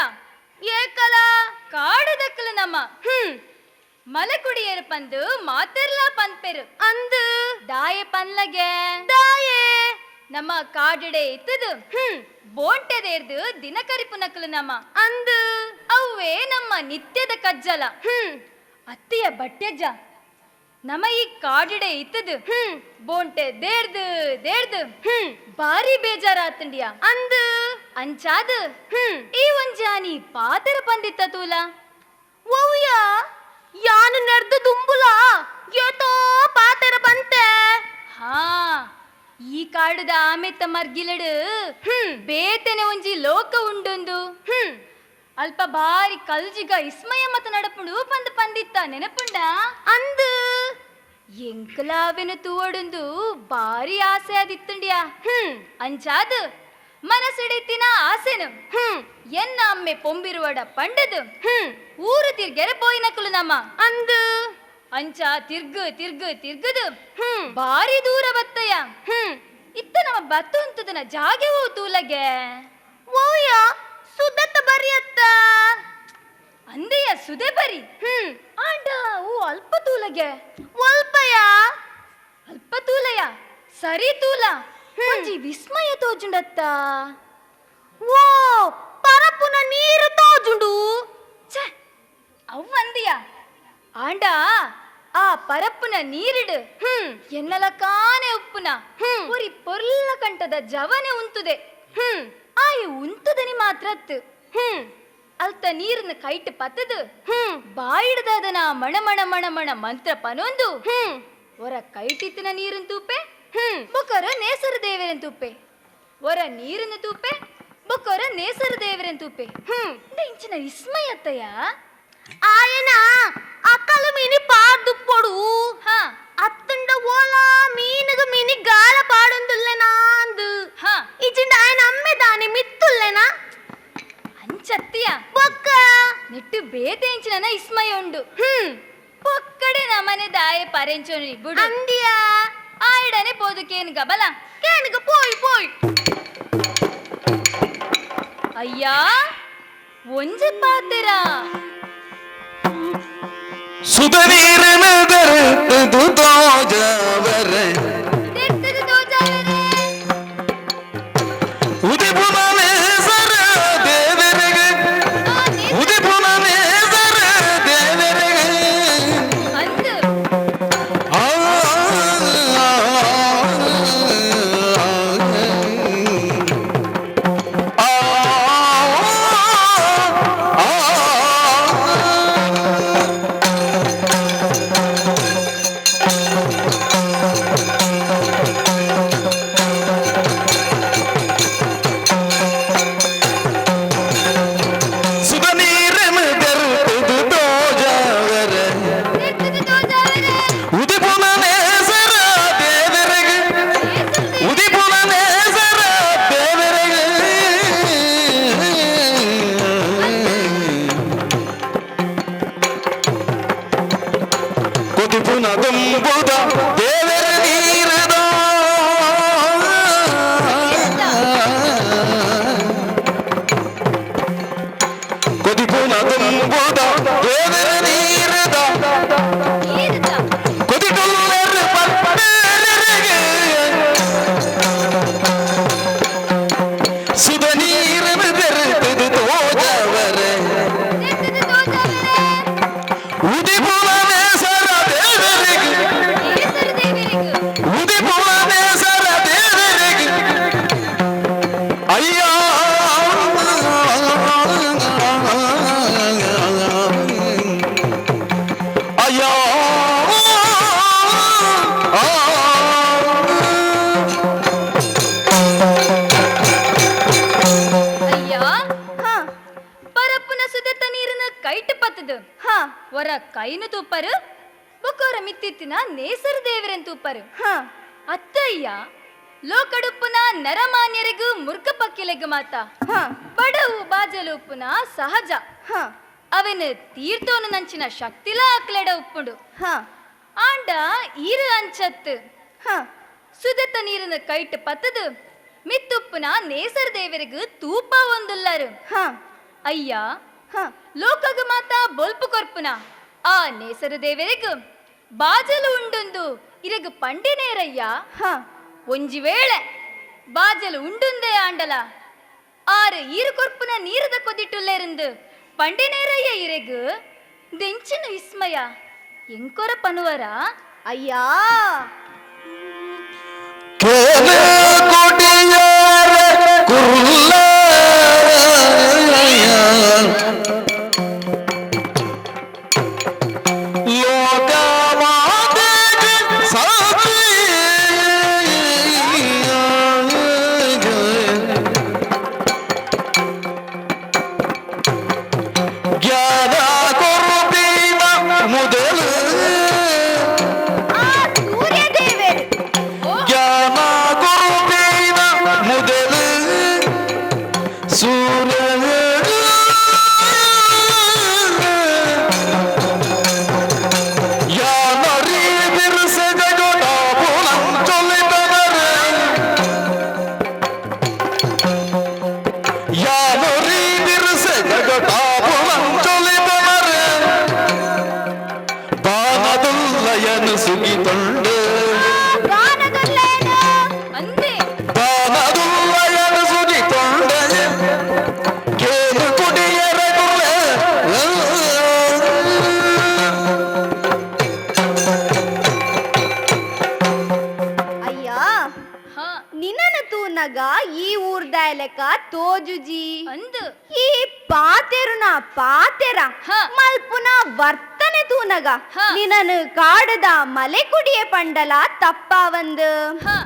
ಏಕಲ ಕಾಡು ದಕ್ಕಲು ನಮ್ಮ ಮಲಕುಡಿಯರು ಪಂದು ಮಾತೆರ್ಲ ಪಂಪೆರು ಅಂದು ದಾಯೆ ಪನ್ಲಗೆ ದಾಯೆ ನಮ್ಮ ಕಾಡಡೆ ಇತ್ತದು ಬೋಂಟೆದೇರ್ದು ದಿನಕರಿಪು ನಕಲು ನಮ್ಮ ಅಂದು ಅವೇ ನಮ್ಮ ನಿತ್ಯದ ಕಜ್ಜಲ ಅತ್ತೆಯ ಬಟ್ಟೆಜ್ಜ ನಮ್ಮ ಈ ಕಾಡಡೆ ಇತ್ತದು ಬೋಂಟೆ ದೇರ್ದು ದೇರ್ದು ಬಾರಿ ಬೇಜಾರಾತಂಡಿಯ ಅಂದು ಅಂಚಾದ ಈ ಒಂಜಾನಿ ಪಾತೆರ ಪಂದಿತ್ತ ತೂಲ ಓವ್ಯ ಯಾನು ನೆರ್ದು ದುಂಬುಲ ಏತೋ ಪಾತೆರ ಬಂತೆ ಹಾ ಈ ಕಾಡುದ ಆಮೆತ್ತ ಮರ್ಗಿಲಡು ಬೇತೆನೆ ಒಂಜಿ ಲೋಕ ಉಂಡೊಂದು ಅಲ್ಪ ಬಾರಿ ಕಲ್ಜಿಗ ಇಸ್ಮಯ ಮತ ನಡಪುಂಡು ಪಂದ್ ಪಂದಿತ್ತ ನೆನಪುಂಡ ಅಂದು ಎಂಕಲಾವೆನು ತೂವಡುಂದು ಬಾರಿ ಆಸೆ ಆದಿತ್ತುಂಡಿಯ ಅಂಚಾದ ಮನಸ್ಸಿಡಿತಿನ ಆಸೆನು ಎನ್ನ ಅಮ್ಮೆ ಪೊಂಬಿರುವಡ ಪಂಡದು ಊರು ತಿರ್ಗೆರೆ ಪೋಯಿನಕಲು ನಮ್ಮ ಅಂದು ಅಂಚ ತಿರ್ಗು ತಿರ್ಗು ತಿರ್ಗದು ಬಾರಿ ದೂರ ಬತ್ತಯ್ಯ ಇತ್ತ ನಮ್ಮ ಬತ್ತು ಅಂತದನ ಜಾಗೆವೂ ತೂಲಗೆ ಓವ್ಯ ಸುದತ್ತ ಬರಿಯತ್ತ ಅಂದೆಯ ಸುದೆ ಬರಿ ಆಂಡ ಓ ಅಲ್ಪ ತೂಲಗೆ ಒಲ್ಪಯ ಅಲ್ಪ ತೂಲಯ ಸರಿ ತೂಲ ಒಂಜಿ ವಿಸ್ಮಯ ತೋಜುಂಡತ್ತ ಓ ಪರಪುನ ನೀರು ತೋಜುಂಡು ಛೆ ಅವ್ವಂದಿಯ ಆಂಡ ಆ ಪರಪ್ಪುನ ನೀರಿಡು ಎನ್ನಲ ಕಾನೆ ಉಪ್ಪುನ ಒರಿ ಪೊರ್ಲ ಕಂಟದ ಜವನೆ ಉಂತುದೆ ಆಯೆ ಉಂತುದನಿ ಮಾತ್ರತ್ತು ಅಲ್ತ ನೀರನ್ನ ಕೈಟ್ ಪತ್ತದು ಬಾಯಿಡ್ದದನ ಮಣ ಮಣ ಮಣ ಮಣ ಮಂತ್ರ ಪನೊಂದು ಒರ ಕೈಟಿತ್ತಿನ ನೀರನ್ ತೂಪೆ ಬೊಕ್ಕರ ನೇಸರ ದೇವರನ್ ತೂಪೆ ಒರ ನೀರನ್ನ ತೂಪೆ ಬೊಕ್ಕರ ನೇಸರ ದೇವರನ್ ತೂಪೆ ಇಂಚಿನ ವಿಸ್ಮಯತ್ತಯ್ಯ ఆయన అక్కలు మిని పాడుపొడు ಹಾ అత్తండ ఓలా మీనుగు మిని గాల పాడుందుల్లెనాందు ಹಾ ఇచిండ ఆయన అమ్మె దాని మిత్తుల్లెనా ಅಂಚತ್ತಿಯ బొక్క ನೆಟ್ಟು ಬೇತೆ ಇಂಚಿನ ಇಸ್ಮಯ ಉಂಡು ಪೊಕ್ಕಡೆ ನಮನೆ ದಾಯ ಪರೆಂಚೋನಿ ಬುಡು అందియా ಆಯ್ಡನೆ ಪೋದುಕೇನು ಗಬಲ కేనుగ పోయి పోయి ಅಯ್ಯ ಒಂಜೆ ಪಾತೆರ ಸುಧನೀರನದರದು ತೋಜವರೆ ತೆತ್ತದು ತೋಜಾವರೆ ಉದಿಪುನನೇಸರ ದೇವರಿಗೆ ಉದಿಪುನನೇಸರ ದೇವರಿಗೆ ಅಂದು ಆ ಸುಧನೀರನದರದು ತೋಜವರೆ ತೆತ್ತದು ತೋಜಾವರೆ ಉದಿಪುನನೇಸರ ದೇವರಿಗೆ ಉದಿಪುನನೇಸರ ದೇವರಿಗೆ ಕೊದಿಪುನ ದುಂಬುದ ದೇವರ ನೀರದ ಕೊದಿಪುನ ದುಂಬುದ ದೇವರ ನೀರದ ಈರುದ ಕೊದಿಟುಲ್ಲರ ಪಟ್ಟರಿಗೆ ಸುಧ ನೀರನ ಬೆರೆತದು ತೋಜವರೆ ತೆತ್ತದು ತೋಜಾವರೆ ಉದಿಪುನನೇಸರ ದೇವರಿಗೆ ನೇಸರ ದೇವರಿಗೂ ಉದಿಪುನನೇಸರ ದೇವರಿಗೆ ಅಯ್ಯ ಅಯ್ಯ ಅಯ್ಯ ಪರಪ್ಪುನ ಸುದತ್ತ ನೀರನ್ನ ಕೈಟ್ ಪತ್ತದು ಒರ ಕೈನು ತೂಪರು ಬೊಕ್ಕವರ ಮಿತ್ತಿತ್ತಿನ ನೇಸರ ದೇವರನ್ ತೂಪರು ಅತ್ತಯ್ಯ ಲೋಕಡುಪ್ಪುನ ನರಮಾನ್ಯರಿಗೂ ಮುರ್ಕ ಪಕ್ಕಿಲೆಗ್ ಮಾತ ಬಡವು ಬಾಜಲು ಉಪ್ಪುನ ಸಹಜ ಅವನು ತೀರ್ಥೋನು ನಂಚಿನ ಶಕ್ತಿಲ ಅಕ್ಲೆಡ ಉಪ್ಪುಂಡು ಆಂಡ ಈರು ಅಂಚತ್ತು ಸುದತ್ತ ನೀರನ್ನ ಕೈಟ್ ಪತ್ತದು ಮಿತ್ತುಪ್ಪುನ ನೇಸರ ದೇವರಿಗೂ ತೂಪ ಒಂದುಲ್ಲರು ಅಯ್ಯ ಹ ಲೋಕಗ ಮಾತ ಬೊಲ್ಪು ಕೊರ್ಪುನ ಆ ನೇಸರು ದೇವರಿಗು ಬಾಜಲು ಉಂಡುಂದು ಇರಗು ಪಂಡಿನೇರಯ್ಯ ಹ ಒಂಜಿ ವೇಳೆ ಬಾಜಲು ಉಂಡುಂದೇ ಆಂಡಲ ಆರು ಈರು ಕೊರ್ಪುನ ನೀರದ ಕೊದಿಟ್ಟುಲ್ಲೇருந்து ಪಂಡಿನೇರಯ್ಯ ಇರೆಗು ದೆಂಚಿನ ವಿಸ್ಮಯ ಎಂಕೊರ ಪನುವರ ಅಯ್ಯಾ ಕೇಳು ಕೊಡಿಯಾರ ಕುರುಲ ಲೋಕಮಾತೆಗೆ ಸಾಕ್ಷಿ ಜ್ಞಾನ ಕೊರುತ್ತಿನ ಮೊದಲು ಆ ಸೂರ್ಯ ದೇವರು ಜ್ಞಾನ ಕೊರುತ್ತಿನ ಮೊದಲು ಸೂರ್ಯ ಯಾನರಿ ಬಿರುಸದ ಗೊಡಾಪುಲಂ ಚೊಲಿತವರೆ ಯಾನರಿ ಬಿರುಸದ ಗೊಡಾಪುಲಂ ಚೊಲಿತವರೆ ಬಾನದುಲ್ಲಯನು ಸುಗಿತೊಂಡು ಗಾನದಲ್ಲೇನು ಅಂದೆ ಬಾನದುಲ್ಲಯನು ಸುಗಿತೊಂಡೆ ಕೇಳು ಕುಡಿಯರ ಗುಳೆ ಅಯ್ಯ ಹ ನಿನ್ನನ ತೂನಗ ಈ ಊರ್ದಾಯಲೆಕ ತೋಜುಜಿ ಅಂದು ಈ ಪಾತೆರುನ ಪಾತೆರ ಹ. ಮಲ್ಪುನ ವರ್ತನೆ ತೂನಗ ಹ. ನಿನ್ನನು ಕಾಡದ ಮಲೆ ಕುಡಿಯ ಪಂಡಲ ತಪ್ಪ ಒಂದು ಹ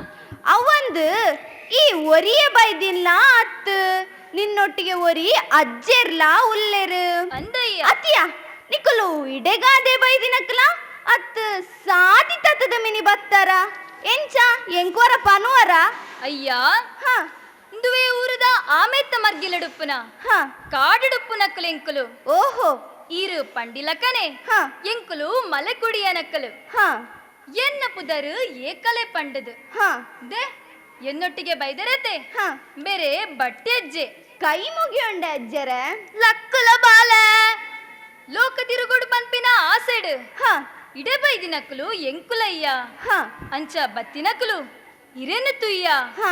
ಅವಂದು ಈ ಒರಿಯ ಬೈದಿಲ್ಲ ಅತ್ತು ನಿನ್ನೊಟ್ಟಿಗೆ ಒರಿ ಅಜ್ಜೆರ್ಲ ಉಲ್ಲೆರು ಅಂದಯ್ಯ ಅತಿಯ ನಿಕಲು ಇಡೆಗಾದೆ ಬೈದಿನಕ್ಲ ಅತ್ ಸಾದಿ ತತ್ತದ ಮಿನಿ ಬತ್ತಾರ ಎಂಚ ಎಂಕೋರ ಪನುವರ ಅಯ್ಯ ಹ ಇಂದುವೆ ಊರದ ಆಮೆತ್ತ ಮರ್ಗಿಲಡುಪ್ಪುನ ಹ ಕಾಡುಡುಪ್ಪು ನಕ್ಕಲು ಎಂಕುಲು ಓಹೋ ಈರು ಪಂಡಿಲಕನೆ ಹ ಎಂಕುಲು ಮಲೆಕುಡಿಯ ನಕ್ಕಲು ಹ ಎನ್ನ ಪುದರು ಏಕಲೆ ಪಂಡದು ಹ ದೆ ಎನ್ನೊಟ್ಟಿಗೆ ಬೈದರತೆ ಹ ಬೇರೆ ಬಟ್ಟೆಜ್ಜೆ ಕೈ ಮುಗಿಯೊಂಡೆ ಅಜ್ಜರೆ ಲಕ್ಕುಲ ಬಾಲ ಲೋಕ ತಿರುಗುಡು ಪಂಪಿನ ಆಸೆಡು ಹ ಇಡೆ ಬೈದಿನಕ್ಕಲು ಎಂಕುಲಯ್ಯ ಹ ಅಂಚ ಬತ್ತಿನಕ್ಕಲು ಇರೆನು ತುಯ್ಯ ಹ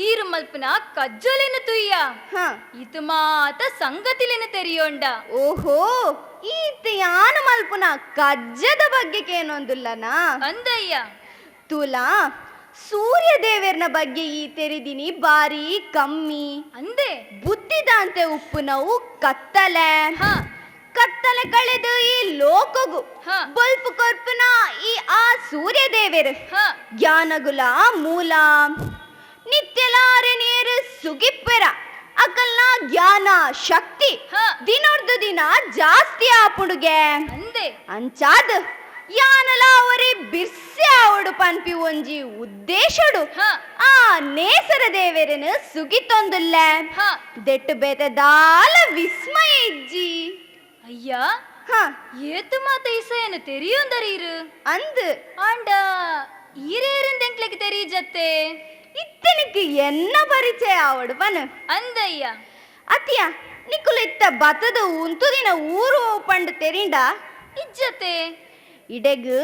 ಈರು ಮಲ್ಪನ ಕಜ್ಜೊಲೆನು ತುಯ್ಯ ಹ ಇದು ಮಾತ ಸಂಗತಿಲೆನು ತೆರಿಯೋಂಡ ಓಹೋ ಈತ ಯಾನು ಮಲ್ಪುನ ಕಜ್ಜದ ಬಗ್ಗೆ ಕೇನೊಂದುಲ್ಲನಾ ಅಂದಯ್ಯ ತುಲಾ ಸೂರ್ಯ ದೇವರನ ಬಗ್ಗೆ ಈ ತೆರಿದಿನಿ ಬಾರಿ ಕಮ್ಮಿ ಅಂದೆ ಬುದ್ಧಿದಾಂತೆ ಉಪ್ಪು ನಾವು ಕತ್ತಲೆ ಹ ಕತ್ತಲೆ ಕಳೆದು ಈ ಲೋಕಗು ಹ. ಬಲ್ಪು ಕೊರ್ಪುನ ಈ ಆ ಸೂರ್ಯ ದೇವರು ಹ ಜ್ಞಾನಗುಲ ಮೂಲ ನಿತ್ಯಲಾರೆ ನೀರು ಸುಗಿಪ್ಪೆರ ಅಕಲ್ನ ಜ್ಞಾನ ಶಕ್ತಿ ಹ. ದಿನೊರ್ದು ದಿನ ಜಾಸ್ತಿ ಆಪುಡುಗೆ ಅಂದೆ ಅಂಚಾದ್ ಯಾನಲ ಅವರಿ ಬಿರ್ಸೆ ಆವಡು ಪನ್ಪಿ ಒಂಜಿ ಉದ್ದೇಶಡು ಹ ಆ ನೇಸರ ದೇವರನು ಸುಗಿತೊಂದುಲ್ಲ ಹ ದೆಟ್ಟು ಬೇತದಾಲ ವಿಸ್ಮಯ ಇಜ್ಜಿ ಅಯ್ಯ ಹ ಏತು ಮಾತ ಈಸೆಯನ್ನು ತೆರಿಯೋಂದರೀರು ಅಂದ್ ಆಂಡ ಈರೇರಿಂದೆಂಕ್ಲೆಗೆ ತೆರೀಜತ್ತೆ ಇತ್ತನಿக்கு என்ன ಪರಿಚಯ ಆವಡು ಪನ್ ಅಂದಯ್ಯ ಅತಿಯ ನಿಕುಲು ಇತ್ತ ಬತದ ಉಂತುದಿನ ಊರು ಪಂಡು ತೆರಿಂಡ ಇಜ್ಜತೆ ಇಡೆಗು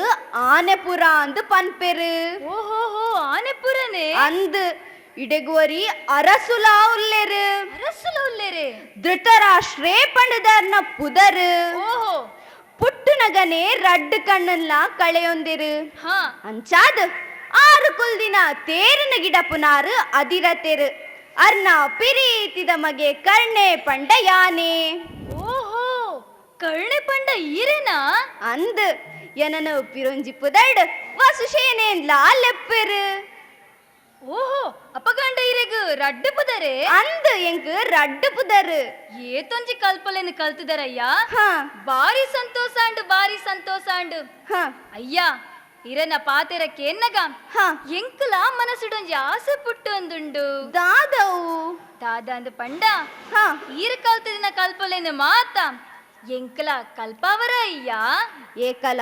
ಆನೆಪುರ ಅಂದು ಪನ್ಪೆರು ಓಹೋಹೋ ಆನೆಪುರನೆ ಅಂದ್ ಇಡೆಗುವರಿ ಅರಸುಲ ಉಲ್ಲೆರು ಅರಸುಲ ಉಲ್ಲೇರೆ ಧೃತರಾಷ್ಟ್ರೇ ಪಂಡದಾರ್ನ ಪುದರು ಓಹೋ ಪುಟ್ಟುನಗನೆ ರಡ್ಡು ಕಣ್ಣನ್ಲ ಕಳೆಯೊಂದಿರು ಹ ಅಂಚಾದ್ ಆರು ಕುಲ್ದಿನ ತೇರಿನ ಗಿಡ ಪುನಾರು ಅದಿರತೆರು ಅರ್ನ ಪಿರೀತಿದ ಮಗೆ ಕರ್ಣೆ ಪಂಡ ಯಾನೆ ಓಹೋ ಕರ್ಣೆ ಪಂಡ ಈರೇನಾ ಅಂದ್ ಎನನು ಪಿರೊಂಜಿ ಪುದಡ್ ವಸುಶೇನೇನ್ಲಾ ಲೆಪ್ಪೆರು ಓಹೋ ಅಪಗಂಡ ಇರೆಗು ರಡ್ಡು ಪುದರೆ ಅಂದ್ ಎಂಕ್ ರಡ್ಡು ಪುದರು ಏತೊಂಜಿ ಕಲ್ಪಲೆನು ಕಲ್ತಿದರಯ್ಯ ಹ ಬಾರಿ ಸಂತೋಷ ಅಂಡು ಹ ಅಯ್ಯ ಇರನ ಪಾತೆರಕ್ಕೆ ಎನ್ನಗ ಹ ಎಂಕಲ ಮನಸುಡೊಂಜಿ ಆಸೆ ಪುಟ್ಟು ಅಂದುಂಡು ದಾದವು ದಾದ ಅಂದು ಪಂಡ ಹ ಈರು ಕಲ್ತದಿನ ಕಲ್ಪಲೆನು ಮಾತ ಎಂಕಲ ಕಲ್ಪಾವರ ಅಯ್ಯ ಏಕಲ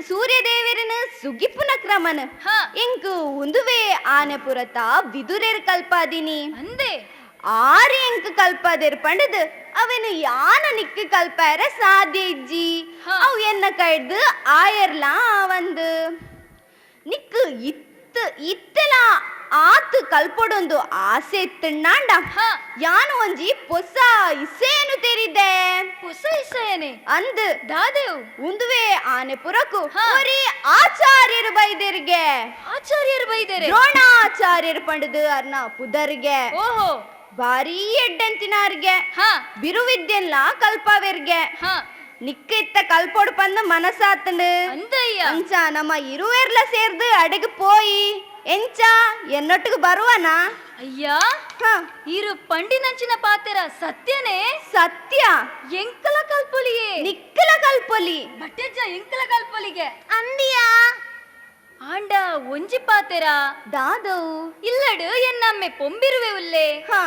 ಸೂರ್ಯದೇವರನ ಸುಗಿಪುನ ಕ್ರಮನ ಹ ಎಂಕು ಉಂದುವೆ ಆನೆಪುರತ ಬಿದುರೇರ್ ಕಲ್ಪಾದಿನಿ ಅಂದೆ ಆರು ಎಂಕ್ ಕಲ್ಪದಿರ್ ಪಂಡದು ಅವನು ಯಾನ ನಿಕ್ಕ ಕಲ್ಪಾರ ಸಾಧ್ಯ ಇಜ್ಜಿ ಹಾ. ಅವು ಎನ್ನ ಕೈಡ್ದು ಆಯರ್ಲ ಒಂದು ನಿಕ್ಕು ಇತ್ತೆಲ ಆತು ಕಲ್ಪೊಡೊಂದು ಆಸೆ ಇತ್ತಣ್ಣಾಂಡ ಹಾ. ಯಾನು ಒಂಜಿ ಪೊಸ ಇಸೇನು ತೆರಿದೆ ಹೊಸ ಇಸಯನೆ ಅಂದ್ ದಾದೇವ್ ಉಂದುವೆ ಆನೆ ಪುರಕು ಹಾ. ಒರಿ ಆಚಾರ್ಯರು ಬೈದೆರ್ಗೆ ಆಚಾರ್ಯರು ಬೈದರೆ ದ್ರೋಣಾಚಾರ್ಯರು ಪಂಡದು ಅರ್ನ ಪುದರ್ಗೆ ಓಹೋ ಭಾರಿ ಎಡ್ಡೆಂತಿನಾರ್ಗೆ ಹಾ ಬಿರುವಿದ್ಯೆಲ್ಲ ಕಲ್ಪವೆರ್ಗೆ ಹಾ ನಿಕ್ಕಿತ್ತ ಕಲ್ಪೊಡು ಪಂದ ಮನಸಾತನು ಅಂದಯ್ಯ ಅಂಚ ನಮ್ಮ ಇರುವೆರ್ಲ ಸೇರ್ದು ಅಡಗು ಪೋಯಿ ಎಂಚ ಎನ್ನೊಟ್ಟಿಗೆ ಬರುವನ ಅಯ್ಯ ಹ ಇರು ಪಂಡಿನಂಚಿನ ಪಾತೆರ ಸತ್ಯನೇ ಸತ್ಯ ಎಂಕಲ ಕಲ್ಪೊಲಿಯೇ ನಿಕ್ಕಲ ಕಲ್ಪೊಲಿ ಬಟ್ಟೆಜ್ಜ ಎಂಕಲ ಕಲ್ಪೊಲಿಗೆ ಅಂದಿಯಾ ಆಂಡ ಒಂಜಿ ಪಾತೆರ ದಾದವು ಇಲ್ಲಡು ಎನ್ನಮ್ಮೆ ಪೊಂಬಿರುವೆ ಉಲ್ಲೆ ಹ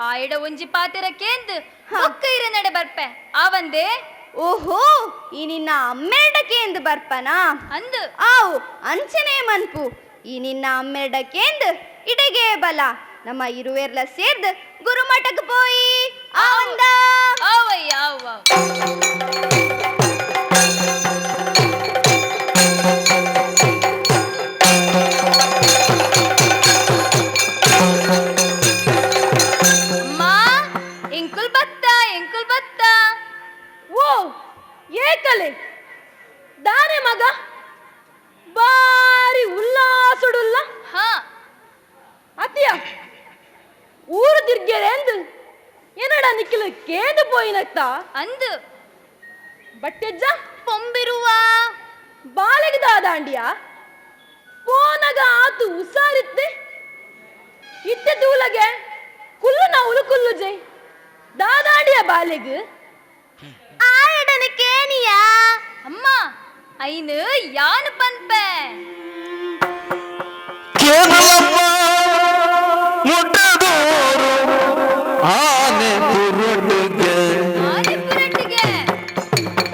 ಆಯಡ ಒಂಜಿ ಪಾತೆರ ಕೇಂದ್ ಹಾ. ಒಕ್ಕೈರೆ ನಡೆ ಬರ್ಪೆ ಆವಂದೆ ಓಹೋ ಈ ನಿನ್ನ ಅಮ್ಮೆರಡಕ್ಕೆ ಎಂದು ಬರ್ಪನ ಅಂದು ಆವು ಅಂಚನೆ ಮನ್ಪು ಈ ನಿನ್ನ ಅಮ್ಮೆರಡಕ್ಕೆ ಇಡೆಗೆ ಬಲ ನಮ್ಮ ಇರುವೆರ್ಲ ಸೇರ್ದು ಗುರುಮಠಕ್ಕೆ ಪೋಯಿ ಆವಂದ ಆವಯ್ಯ ಆವ ಅಮ್ಮ ಎಂಕುಲ್ ಬತ್ತ ಓ ಏಕಲೆ ದಾನೆ ಮಗ ಬಾರಿ ಉಲ್ಲಾಸುಡುಲ್ಲ ಹಾ ಅತಿಯ ಊರು ತಿರ್ಗ್ಯಾರೆ ಎಂದು ಏನಡ ನಿಖಿಲು ಕೇದು ಪೋಯಿನಕ್ತ ಅಂದು ಬಟ್ಟೆಜ್ಜ ಪೊಂಬಿರುವ ಬಾಲೆಗೆ ದಾದಾಂಡಿಯ ಪೋನಗ ಆತು ಉಸಾರಿತ್ತೆ ಇತ್ತೆ ತೂಲಗೆ ಕುಲ್ಲು ನವುಲು ಕುಲ್ಲು ಜೈ ದಾದಾಂಡಿಯ ಬಾಲೆಗೆ ಆಯಡನ ಕೇನಿಯಾ ಅಮ್ಮ ಐನು ಯಾನು ಪನ್ಪೆ ಕೇವಲಮ್ಮ ಮುಟ್ಟದೋರು ಆನೆ ಪುರುಡುಗೆ ಆನೆ ಪುರಟ್ಟಿಗೆ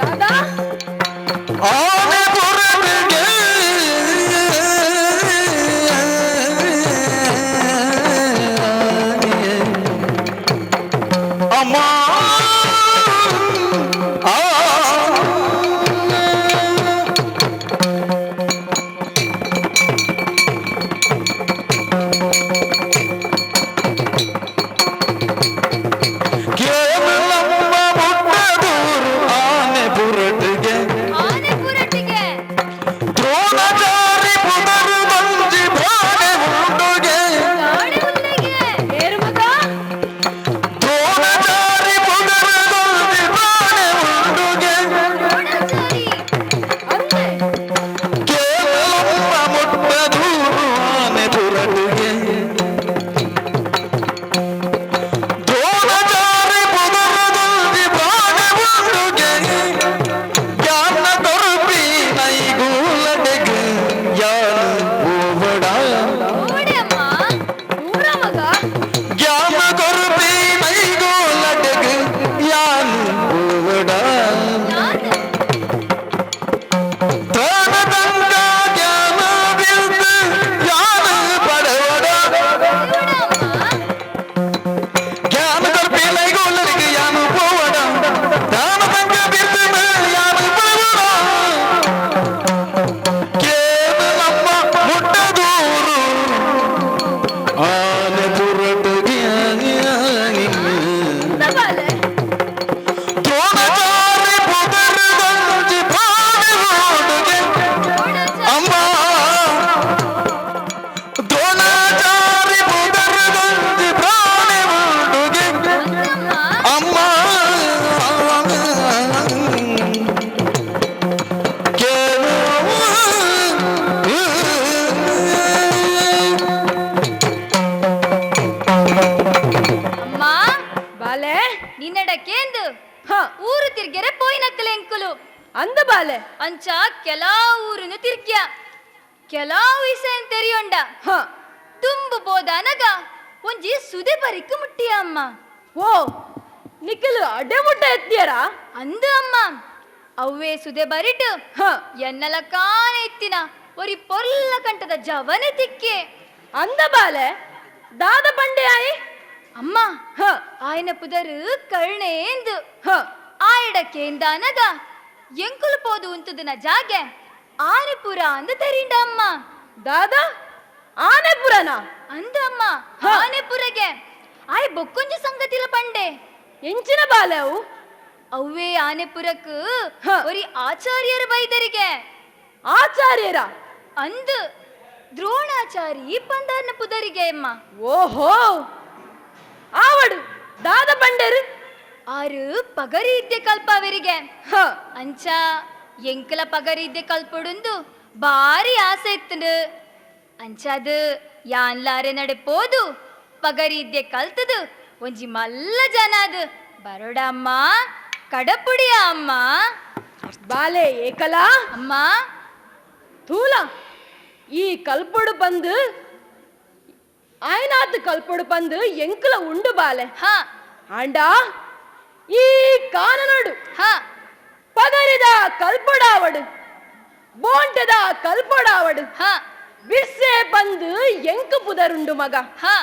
ದಾದಾ ಆನೆ ಪುರುಡುಗೆ ಅಮ್ಮ ಆ ಕೇವಲಮ್ಮ ಮುಟ್ಟದೂರು ಆನೆ ಪುರಟಿಗೆ ಆನೆ ಪುರಟ್ಟಿಗೆ ದ್ರೋಣಚಾರಿ ಪುದರು ಬಂಜಿ ಬಾಣೆ ಉಂಡುಗೆ ಗಾಡಿ ಹುಲ್ಲಿಗೆ ಏರು ಮಗ ದ್ರೋಣಚಾರಿ ಪುದರು ಬಂಜಿ ಬಾಣೆ ಉಂಡುಗೆ ದ್ರೋಣಾಚಾರಿ ಅಂದೆ ಕೇವಲಮ್ಮ ಮುಟ್ಟದೂರು ಆನೆ ಪುರಟಿಗೆ ದ್ರೋಣಚಾರಿ ಪುದರು ಬಂಜಿ ಬಾಣೆ ಉಂಡುಗೆ ಜ್ಞಾನ ಕೊರುಪಿ ನೈಗೂಲಡೆಗೆ ಯಾನು ಹೂವಡ ಓಡೆ ಅಮ್ಮ ಊರ ಮಗ ಜ್ಞಾನ ಕೊರುಪಿ ನೈಗೂಲಡೆಗೆ ಯಾನು ಹೂವಡ ನಾನು ತನದಂಗ ಜ್ಞಾನ ಬಿಲ್ದು ಯಾನು ಪಡೆವಡ ಓಡೆ ಅಮ್ಮ ಜ್ಞಾನ ಕೊರುಪಿ ನೈಗೂಲಡೆಗೆ ಯಾನು ಹೋವಡ ತನದಂಗ ಬಿಲ್ದು ಯಾನು ಪಡೆವಡ ಕೇವಲಮ್ಮ ಮುಟ್ಟದೂರು ಆನೆ ಪುರಟಗೆ ಬಾಲೆ ದ್ರೋಣಚಾರಿ ಪುದರದಂಜಿ ಬಾಣೆ ಉಂಡುಗೆ ದ್ರೋಣಾಚಾರಿ ಅಮ್ಮ ದ್ರೋಣಚಾರಿ ಪುದರದಂಜಿ ಬಾಣೆ ಉಂಡುಗೆ ಅಮ್ಮ ಅಮ್ಮ ಅಮ್ಮ ಬಾಲೆ ನಿನ್ನಡ ಕೇಂದು ಹ ಊರು ತಿರ್ಗೆರೆ ಪೋಯಿನಕ್ಕಲೆ ಎಂಕುಲು ಅಂದ ಬಾಲೆ ಅಂಚ ಕೆಲಾ ಊರುನು ತಿರ್ಗ್ಯ ಕೆಲಾ ವಿಷಯ ತೆರಿಯೊಂಡ ಹ ತುಂಬು ಬೋದಾನಗ ಒಂಜಿ ಸುದೆ ಬರಿಕು ಮುಟ್ಟಿಯ ಅಮ್ಮ ಓ ನಿಖಿಲು ಅಡ್ಡೆ ಮುಡ್ಡ ಎತ್ತಿಯರ ಅಂದು ಅಮ್ಮ ಅವ್ವೇ ಸುದೆ ಬರಿಟು ಹ ಎನ್ನಲ ಕಾನ ಎತ್ತಿನ ಒರಿ ಪೊರ್ಲ ಕಂಟದ ಜವನೆ ತಿಕ್ಕೆ ಅಂದ ಬಾಲೆ ದಾದ ಬಂಡೆ ಆಯಿ ಅಮ್ಮ ఆయన పుదరు కర్ణేందు ಹ ఆయడకేందానగా ఎంకులు పోదు ఉంటుదిన జాగే ఆరిపుర అందు తెరిండ అమ్మ ದಾದಾ ಆನೆಪುರನ అందమ్మ ఆనెపురగే ఆయ బొక్కొంజ సంగతిల పండే ಎಂಚಿನ ಬಾಲೆವು ಅವ್ವೇ ಆನೆಪುರಕ್ಕೆ ಹ. ಒರಿ ಆಚಾರ್ಯರ ಬೈದರಿಗೆ ಆಚಾರ್ಯರ ಅಂದು ದ್ರೋಣಾಚಾರಿ ಪಂಡರ್ನ ಪುದರಿಗೆ ಅಮ್ಮ ಓಹೋ ಆವಡು ದಾದ ಬಂಡೇರು ಆರು ಪಗರಿದ್ದೆ ಕಲ್ಪವರಿಗೆ ಹ ಅಂಚ ಎಂಕಲ ಪಗರಿದ್ದೆ ಕಲ್ಪೊಡುಂದು ಬಾರಿ ಆಸೆ ಇತ್ತು ಅಂಚಾದು ಯಾನ್ಲಾರೆ ನಡೆಪೋದು ಪಗರಿದ್ದೆ ಕಲ್ತದು ಒಂಜಿ ಮಲ್ಲ ಜನ ಅದು ಬರೋಡ ಅಮ್ಮ ಕಡಪುಡಿಯ ಅಮ್ಮ ಬಾಲೆ ಏಕಲ ಅಮ್ಮ ತೂಲ ಈ ಕಲ್ಪೊಡು ಬಂದು ಆಯ್ನಾತ್ ಕಲ್ಪೊಡು ಬಂದು ಎಂಕಲ ಉಂಡು ಬಾಲೆ ಹ ಆಂಡ ಈ ಕಾನನೋಡು ಹ ಪಗರಿದ ಕಲ್ಪೊಡಾವಡು ಬೋಂಟದ ಕಲ್ಪೊಡಾವಡು ಹ ಬಿರ್ಸೆ ಬಂದು ಎಂಕು ಪುದರುಂಡು ಮಗ ಹ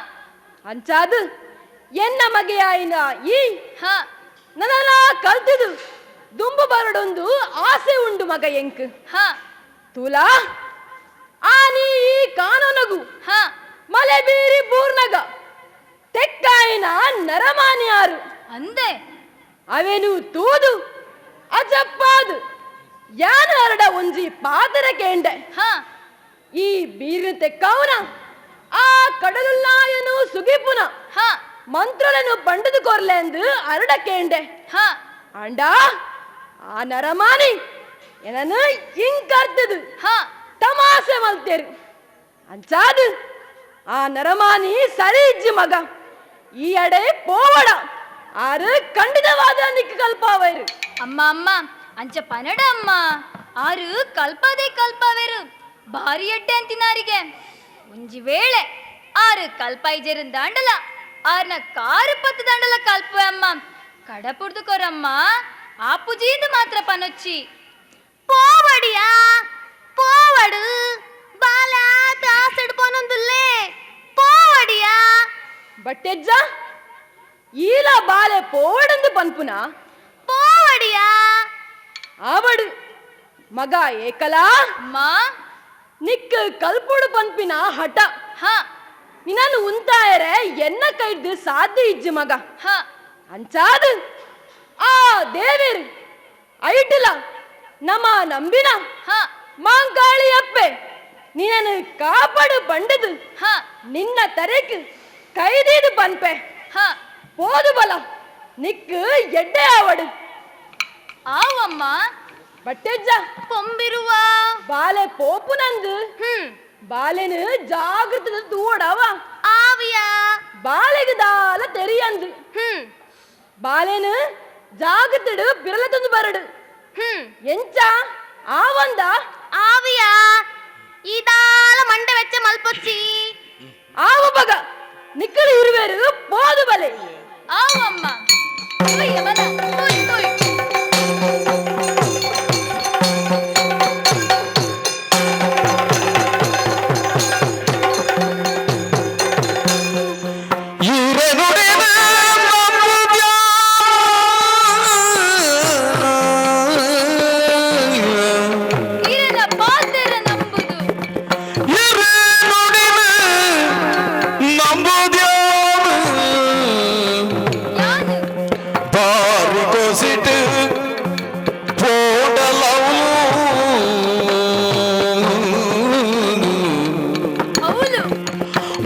ಅಂಚಾದು ಎನ್ನ ಮಗೆಯಾಯಿನ ಈ ಹ ನನ್ನ ಕಲ್ತಿದು ದುಂಬು ಬರಡೊಂದು ಆಸೆ ಉಂಡು ಮಗ ಎಂಕ್ ಹ ತೂಲಾ ಆನಿ ಈ ಕಾನೂನಗು ಹ ಮಲೆ ಬೀರಿ ಬೂರ್ನಗ ತೆಕ್ಕಾಯಿನ ನರಮಾನ್ಯಾರು ಅಂದೆ ಅವೇನು ತೂದು ಅಜಪ್ಪಾದು ಯಾನ ಹರಡ ಒಂಜಿ ಪಾತರ ಕೇಂಡೆ ಹ ಈ ಬೀರಿನ ತೆಕ್ಕವನ ಆ ಕಡಲುಲ್ಲಾಯನು ಸುಗಿಪುನ ಹ ಮಂತ್ರలను పండుదు కొరలేందు అరడకేండే ಹ అండ ఆ నరమాని ఎనను ఇంకర్తదు ಹ ತಮಾಸೆ ಮಲ್ತೇರು ಅಂಚಾದು ಆ ನರಮಾನಿ ಸರಿ ಇಜ್ಜಿ ಮಗ ಈ ಅಡೆ ಪೋವಡ ಆರು ಖಂಡಿತವಾದ ನಿಕ್ಕ ಕಲ್ಪಾವೈರು ಅಮ್ಮ ಅಮ್ಮ ಅಂಚ ಪನಡ ಅಮ್ಮ ಆರು ಕಲ್ಪದೆ ಕಲ್ಪವೆರು ಭಾರಿ ಎಡ್ಡೆ ಅಂತಿನಾರಿಗೆ ಒಂಜಿ ವೇಳೆ ಆರು ಕಲ್ಪೈಜೆರನ್ ದಾಂಡಲ ಆರ್ನ ಕಾರು ಪತ್ತು ದಾಂಡಲ ಕಲ್ಪವೆ ಅಮ್ಮ ಕಡಪುಡ್ದು ಕೊರಮ್ಮ ಆ ಪುಜೀಂದು ಮಾತ್ರ ಪನೊಚ್ಚಿ పోవడియా పోవడు బాలా తాసడు పోనందుల్లే పోవడియా ಬಟ್ಟೆಜ್ಜ ಈಲ ಬಾಲೆ ಪೋವಡಂದು ಪನ್ಪುನ పోవడియా ಆವಡು ಮಗ ಏಕಲಾ ಅಮ್ಮ ನಿಕ್ ಕಲ್ಪುಡು ಪನ್ಪಿನ ಹಠ ಹ ನಿನ್ನನ್ನು ಉಂತಾಯರೆ ಎನ್ನ ಕೈದ್ದು ಸಾಧ್ಯ ಇಜ್ಜಿ ಮಗ ಹ ಅಂಚಾದು ಆ ದೇವೇರು ಐಟಿಲ ನಮ ನಂಬಿನ ಹ ಮಾಂಕಾಳಿಯಪ್ಪೆ ನೀನನ್ನು ಕಾಪಾಡು ಬಂಡದು ಹ ನಿನ್ನ ತರೆಕ್ ಕೈದೀದು ಪನ್ಪೆ ಹ போது ಬಲ ನಿಕ್ಕು ಎಡ್ಡೆ ಆವಡು ಆವಮ್ಮ ಬಟ್ಟೆಜ್ಜ పొంబిరువ ಬಾಲೆ ಪೋಪುನಂದು ಬಾಲೆನು ಜಾಗೃತ ತೂವಡವ ఆవియా ಬಾಲೆಗೆ ದಾಲ ತೆರಿಯಂದು ಬಾಲೆನು ಜಾಗೃತಡು ಬಿರಲತೊಂದು ಬರಡು ಎಂಚ ಆವಂದ ఆవియా ఈదాల మండ వెచ్చ మల్పొచ్చి ಆವ ಬಗ ನಿಕ್ಕಲು ಇರುವೆರು ಪೋದು ಬಲೆ ಆವಮ್ಮ ಒಯ್ಯ ಬಲ ಒಯ್ ಒಯ್ ಇರೆನುಡಿದ ನಂಬುದ್ಯಾ ಇರನ ಪಾತೆರ ನಂಬುದು ಇರೆನುಡಿದ ನಂಬುದ್ಯಾ ಯಾನು ಬಾರಿ ಕೋಸಿಟ್ಟು ಪೋಡಲವು ಅವಳು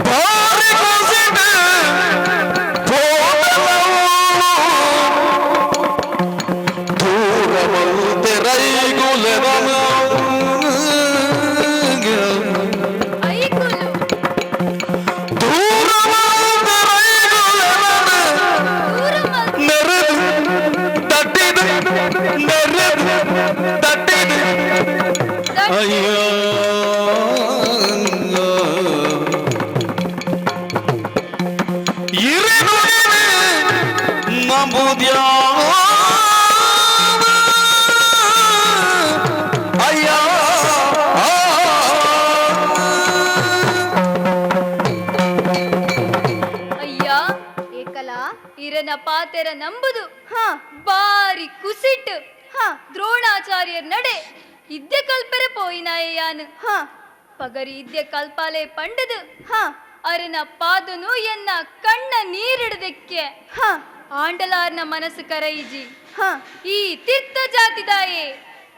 ಬಾರಿ ಕೋಸಿಟ್ಟು ಪೋಡಲವು ದೂರವಲು ತೆರೈಗುಲೆರನು ಐಗುಲು ದೂರವಲು ತೆರೈಗುಲೆರನು ದೂರ ಮಲ್ ನೆರೆದು ತಟ್ಟಿದು ನೆರೆದು ತಟ್ಟಿದು ಅಯ್ಯೋ ಇರೆನುಡಿವೆ ನಂಬುದ್ಯಾ ಅಯ್ಯ ಅಯ್ಯ ಇರನ ಪಾತೆರ ನಂಬುದು ಹ ಬಾರಿ ಕುಸಿಟ್ಟು ಹ ದ್ರೋಣಾಚಾರ್ಯರ್ ನಡೆ ಇದ್ದೆ ಕಲ್ಪರೆ ಪೋಯಿನಾಯಾನು ಹ ಪಗರಿ ಇದ್ದೆ ಕಲ್ಪಾಲೆ ಪಂಡದು ಹ ಅರನ ಪಾದನು ಎನ್ನ ಕಣ್ಣ ನೀರಿಡದಕ್ಕೆ ಹ ಆಂಡಲಾರ್ನ ಮನಸ್ಸು ಕರೈಜಿ ಹ ಈ ತೀರ್ಥ ಜಾತಿದಾಯೆ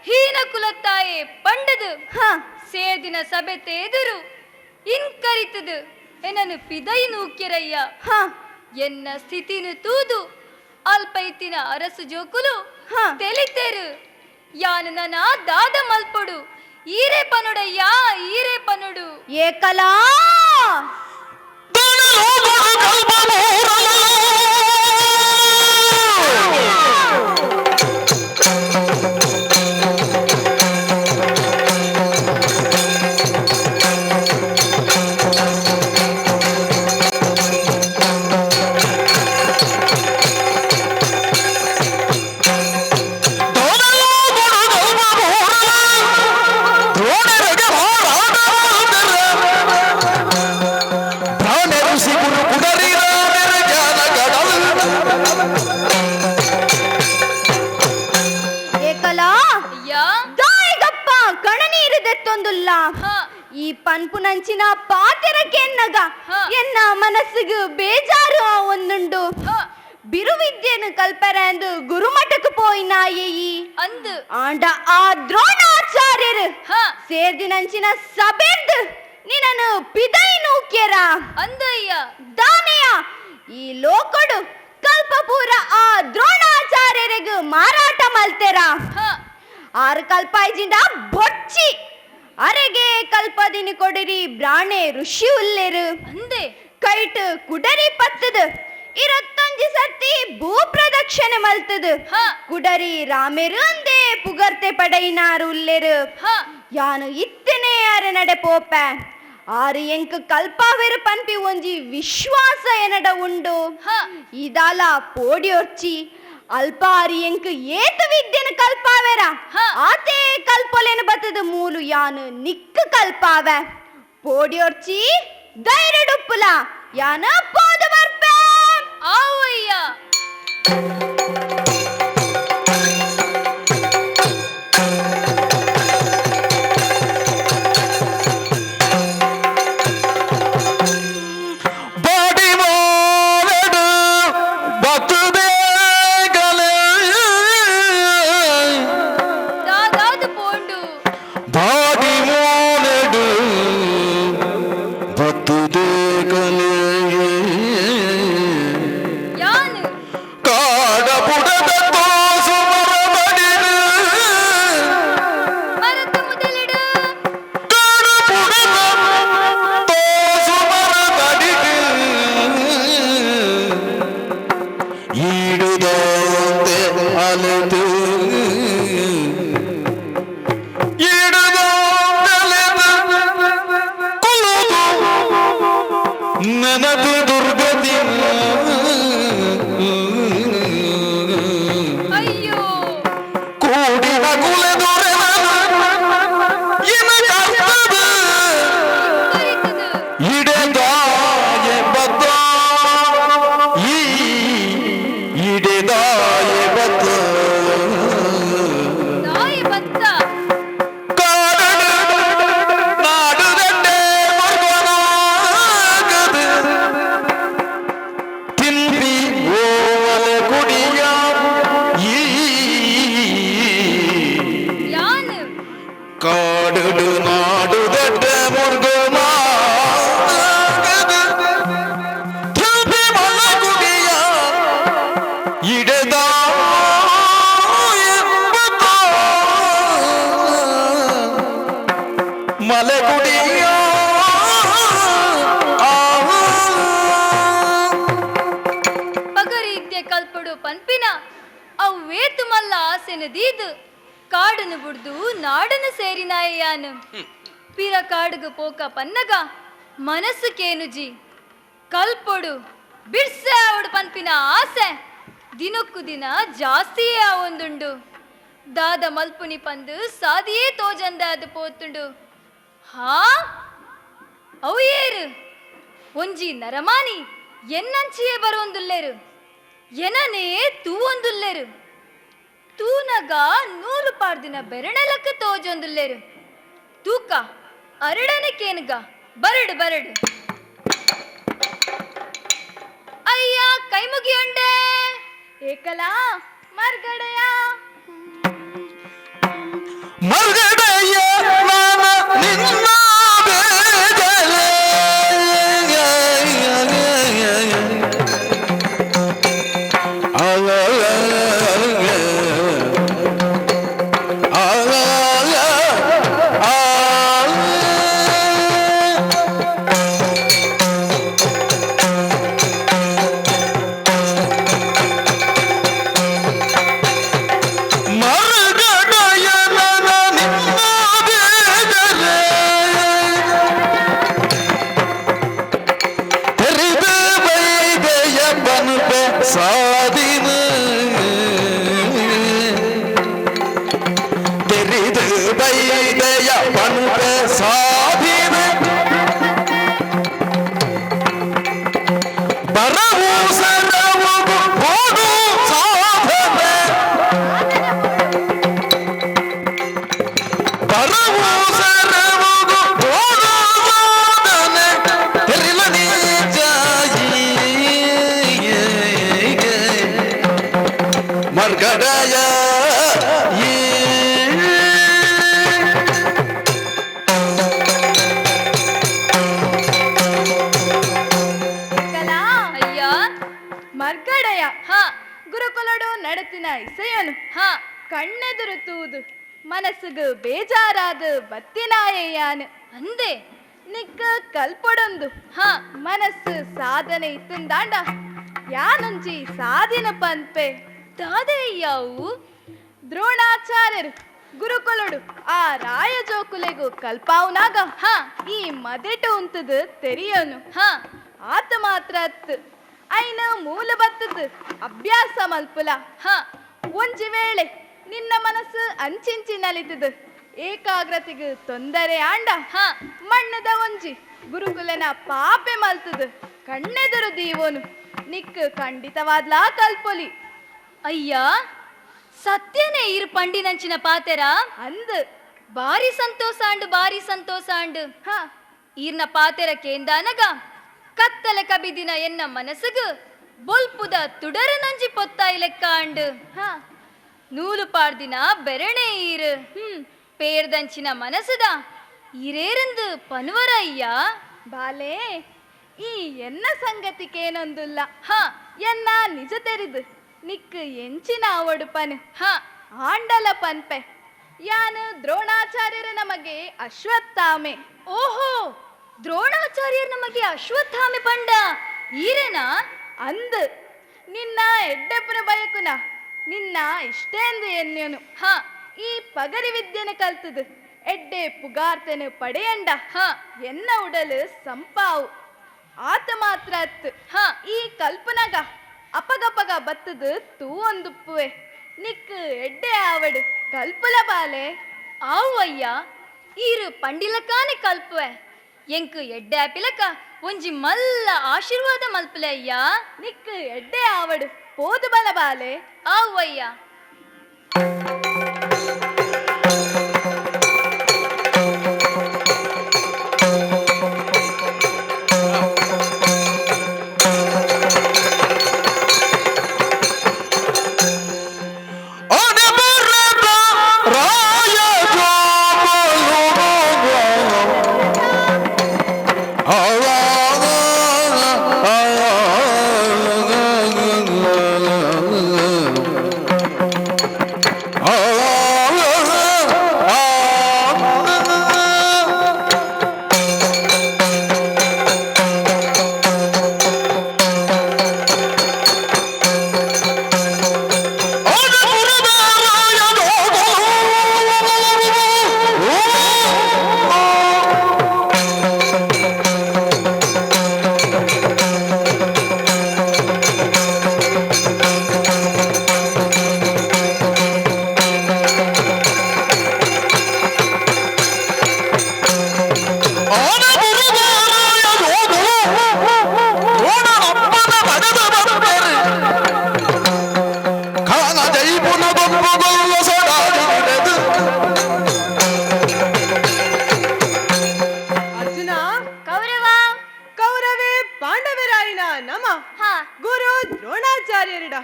ಹೀನ ಕುಲತ್ತಾಯೆ ಪಂಡದು ಹ ಸೇದಿನ ಸಭೆತೆ ಎದುರು ಇನ್ಕರಿತದು ಎನ್ನನು ಪಿದೈ ನೂಕ್ಯರಯ್ಯ ಹ ಎನ್ನ ಸ್ಥಿತಿನು ತೂದು ಅಲ್ಪೈತಿನ ಅರಸು ಜೋಕುಲು ಹ ತೆಲಿತೆರು ಯಾನು ನನ್ನ ದಾದ ಮಲ್ಪೊಡು ಈರೆ ಪನುಡಯ್ಯ ಈರೆ ಪನುಡು ಏಕಲಾ ಏಕಲಾ ಅಯ್ಯ ದಾಯಿಗಪ್ಪ ಕಣನೀರಿದೆತ್ತೊಂದುಲ್ಲ ಹ ಈ ಪನ್ಪುನಂಚಿನ ಪಾತೆರಕ್ಕೆ ಎನ್ನಗ ಹ. ಎನ್ನ ಮನಸ್ಸಿಗೆ ಬೇಜಾರು ಒಂದುಂಡು ಹ ಬಿರುವಿದ್ಯೆನು ಕಲ್ಪರ ಎಂದು ಗುರುಮಠಕ್ಕೆ ಪೋಯಿನಾಯಿ ಅಂದು ಆಂಡ ಆ ದ್ರೋಣಾಚಾರ್ಯರು ಹ ಸೇರ್ದಿನಂಚಿನ ಸಭೆರ್ದು ನಿನ್ನನು ಪಿದೈ ನೂಕ್ಯರ ಅಂದಯ್ಯ ದಾನೆಯ ಈ ಲೋಕಡು ಕಲ್ಪಪೂರ ಆ ದ್ರೋಣಾಚಾರ್ಯರಿಗೂ ಮಾರಾಟ ಮಲ್ತೆರ ಹ 6 ಕಲ್ಪಾಯ್ಜಿಂದ ಬೊಚ್ಚಿ ಅರೆಗೆ ಕಲ್ಪದಿನಿ ಕೊಡಿರಿ ಬ್ರಾಣೆ ಋಷಿ ಉಲ್ಲೆರು ಅಂದೆ ಕೈಟ್ ಕುಡರಿ ಪತ್ತದು ಇರತ್ತೊಂಜಿ ಸರ್ತಿ ಭೂ ಪ್ರದಕ್ಷಿಣೆ ಮಲ್ತದು ಹ ಕುಡರಿ ರಾಮೆರು ಅಂದೆ ಪುಗರ್ತೆ ಪಡೆಯಿನಾರು ಉಲ್ಲೆರು ಹ ಯಾನು ಇತ್ತನೆ ಅರೆ ನಡೆ ಪೋಪ ಆರು ಎಂಕ್ ಕಲ್ಪಾವೆರು ಪನ್ಪಿ ಒಂಜಿ ವಿಶ್ವಾಸ ಎನಡ ಉಂಡು ಹ ಇದಾಲ ಪೋಡಿಯೊರ್ಚಿ ಅಲ್ಪ ಆರಿ ಎಂಕ್ ಏತ ವಿದ್ಯೆನ ಕಲ್ಪಾವೆರ ಹ. ಆತೆ ಕಲ್ಪೊಲೆನು ಬತ್ತದ ಮೂಲು ಯಾನು ನಿಕ್ಕ ಕಲ್ಪಾವೆ ಪೋಡಿಯೊರ್ಚಿ ಧೈರ್ಯಡುಪ್ಪುಲ ಯಾನ ಪೋದ ಬರ್ಪೆ ಆವಯ್ಯ ಬಾಡಿ ಮಾಲೆಡು ಬತ್ತುದೇ ಗಲೆ ದಾದಾದು ಪೋಂಡು ಬಾಡಿ ಮಾಲೆಡು ಬತ್ತುದೇ ಗಲೆ ಯಾನು ಕಾಡ ಬುಡದ ತೋಸು ಮರಬಡಿದು ಮರತ ಮುದಲಿಡು ಕಾಡ ಬುಡದ ತೋಸು ಮರಬಡಿದು ಈಡುದಂತೆ ಅಲೆದು ನೆನಪು ದುರ್ಗತಿ ಅಯ್ಯೋ ಕೂಡಿನ ಕುಲೆದೊರೆನ ಇನಗರ್ತದ ಕರಿತದು ಇಡೆದಾಯ ಬದ್ದ ಈ ಇಡೆದಾಯ ಬದ್ದ ನಾಯಿ ಬತ್ತ ಕಾಡಡು ನಾಡುದಂಡೆ ಮಗನಾಗದು ತಿಂಬಿ ಓವಲ ಕುಡಿಯ ಈ ಯಾನು ಕಾಡಡು ನಾಡುದಂಡೆ ಮಗನಾಗದು ತಿಂಬಿ ಮಲ ಕುಡಿಯ ಇಡದ ಮಲೆಗುಡಿಯ ಪಗರಿ ಇದ್ದೆ ಕಲ್ಪಡು ಪನ್ಪಿನ ಅವು ವೇತು ಮಲ್ಲ ಆಸೆನ ದೀದು ಕಾಡನು ಬುಡ್ದು ನಾಡನು ಸೇರಿನಾಯಾನು ಪಿರ ಕಾಡುಗು ಪೋಕ ಪನ್ನಗ ಮನಸ್ಸು ಕೇನುಜಿ ಕಲ್ಪೊಡು ಬಿಡ್ಸೆ ಅವಡು ಪನ್ಪಿನ ಆಸೆ ದಿನಕ್ಕೂ ದಿನ ಜಾಸ್ತಿಯೇ ಆವೊಂದುಂಡು ದಾದ ಮಲ್ಪುನಿ ಪಂದು ಸಾದಿಯೇ ತೋಜಂದ ಅದು ಪೋತುಂಡು ಹಾ ಅವು ಏರು ಒಂಜಿ ನರಮಾನಿ ಎನ್ನಂಚಿಯೇ ಬರೋಂದುಲ್ಲೇರು ಎನನೇ ತೂವೊಂದುಲ್ಲೆರು ತೂನಗ ನೂಲು ಪಾಡ್ದಿನ ಬೆರಣೆಲಕ್ಕ ತೋಜೊಂದುಲ್ಲೆರು ತೂಕ ಅರಡನೆ ಕೇನುಗ ಬರಡು ಬರಡು ಅಯ್ಯ ಕೈ ಮುಗಿಯೊಂಡೆ ಏಕಲಾ ಮರ್ಗಡೆಯ ಮರುಗಡೆಯ ನಾನು ನಿನ್ನ ಬೇಗನೆ. ಮರುಗಡೆಯ ನಾನು ನಿನ್ನ ಬೇಗನೆ. ತೆರೆದ ಬೈದೆಯ ಬನುಪೆ ಸಾದಿನ ತೆರೆದ ಬೈದೆಯ ಬನುಪೆ ಸಾದಿನ ಬರವು ಸರವು ಬೋಡು ಸಾಧನೆ ಬರವು ಸರವು ಬೋಡು ಸಾಧನೆ ತೆರಿಲ ನೀಜಾಯಿ ಮರ್ಗಡೆಯ ಏಕಲಾ ಅಯ್ಯ ಮರ್ಗಡೆಯ ಹ ಗುರುಕುಲಡು ನಡತಿನ ಇಸೆಯನು ಹ ಕಣ್ಣೆದುರು ತೂದು ಮನಸ್ಸುಗು ಬೇಜಾರಾದ ಬತ್ತಿನಾಯಯ್ಯಾನು ಅಂದೆ ನಿಕ್ಕ ಕಲ್ಪೊಡೊಂದು ಹ ಮನಸ್ಸು ಸಾಧನೆ ಇತ್ತಂದಾಂಡ ಯಾನುಂಚಿ ಸಾಧಿನ ಪಂಪೆ ದಾದಯ್ಯವು ದ್ರೋಣಾಚಾರ್ಯರು ಗುರುಕುಲುಡು ಆ ರಾಯಜೋಕುಲೆಗೂ ಕಲ್ಪಾವುನಾಗ ಹ ಈ ಮದೆಟು ಉಂತದು ತೆರಿಯೋನು ಹ ಆತ ಮಾತ್ರ ಅತ್ತು ಐನ ಮೂಲ ಬತ್ತದು ಅಭ್ಯಾಸ ಮಲ್ಪುಲ ಹ ಒಂಜಿ ವೇಳೆ ನಿನ್ನ ಮನಸ್ಸು ಅಂಚಿಂಚಿ ನಲಿತದು ಏಕಾಗ್ರತೆಗೆ ತೊಂದರೆ ಆಂಡ ಹ ಮಣ್ಣದ ಒಂಜಿ ಗುರುಕುಲನ ಪಾಪೆ ಮಲ್ತದು ಕಣ್ಣೆದುರು ದೀವೋನು ನಿಕ್ ಖಂಡಿತವಾದ್ಲಾ ಕಲ್ಪೊಲಿ ಅಯ್ಯ ಸತ್ಯನೇ ಇರು ಪಂಡಿನಂಚಿನ ಪಾತೆರ ಅಂದ್ ಬಾರಿ ಸಂತೋಷ ಅಂಡು ಹ ಈರ್ನ ಪಾತೆರ ಕೇಂದಾನಗ ಕತ್ತಲ ಕಬಿದಿನ ಎನ್ನ ಮನಸ್ಸುಗು ಬೊಲ್ಪುದ ತುಡರ ನಂಜಿ ಪೊತ್ತಾಯಿ ಲೆಕ್ಕ ಅಂಡು ಹ ನೂಲು ಪಾಡ್ದಿನ ಬೆರಣೆ ಈರು ಪೇರ್ದಂಚಿನ ಮನಸ್ಸುದ ಈರೇರಂದು ಪನ್ವರ ಅಯ್ಯ ಬಾಲೆ ಈ ಎನ್ನ ಸಂಗತಿಕೇನೊಂದುಲ್ಲ ಹ ಎನ್ನ ನಿಜ ತೆರಿದು ನಿಕ್ ಎಂಚಿನ ಅವಡುಪನು ಹ ಆಂಡಲ ಪನ್ಪೆ ಯಾನು ದ್ರೋಣಾಚಾರ್ಯರ ನಮಗೆ ಅಶ್ವತ್ಥಾಮೆ ಓಹೋ ದ್ರೋಣಾಚಾರ್ಯರ್ ನಮಗೆ ಅಶ್ವತ್ಥಾಮೆ ಪಂಡ ಈರೇನ ಅಂದ್ ನಿನ್ನ ಎಡ್ಡೆಪ್ಪನ ಬಯಕುನ ನಿನ್ನ ಇಷ್ಟೇಂದು ಎನ್ಯನು ಹ ಈ ಪಗರಿ ವಿದ್ಯೆನ ಕಲ್ತದು ಎಡ್ಡೆ ಪುಗಾರ್ತನು ಪಡೆಯಂಡ ಹ ಎನ್ನ ಉಡಲು ಸಂಪಾವು ಆತ ಮಾತ್ರ ಅತ್ತು ಹ ಈ ಕಲ್ಪನಗ ಅಪಗಪಗ ಬತ್ತದು ತೂ ಒಂದುಪ್ಪುವೆ ನಿಕ್ ಎಡ್ಡೆ ಆವಡು ಕಲ್ಪುಲ ಬಾಲೆ ಆವು ಅಯ್ಯ ಈರು ಪಂಡಿಲಕಾನೆ ಕಲ್ಪುವೆ ಎಂಕು ಎಡ್ಡೆ ಆಪಿಲಕ ಒಂಜಿ ಮಲ್ಲ ಆಶೀರ್ವಾದ ಮಲ್ಪಲೆ ಅಯ್ಯ ನಿಕ್ ಎಡ್ಡೆ ಆವಡು ಪೋದು ಬಲ ಬಾಲೆ ಆವು ಅಯ್ಯ ಅನಬರದ ರಾಯ ಜೋಮಲು ಹಾ ಗುರು ದ್ರೋಣಾಚಾರ್ಯರಿಡ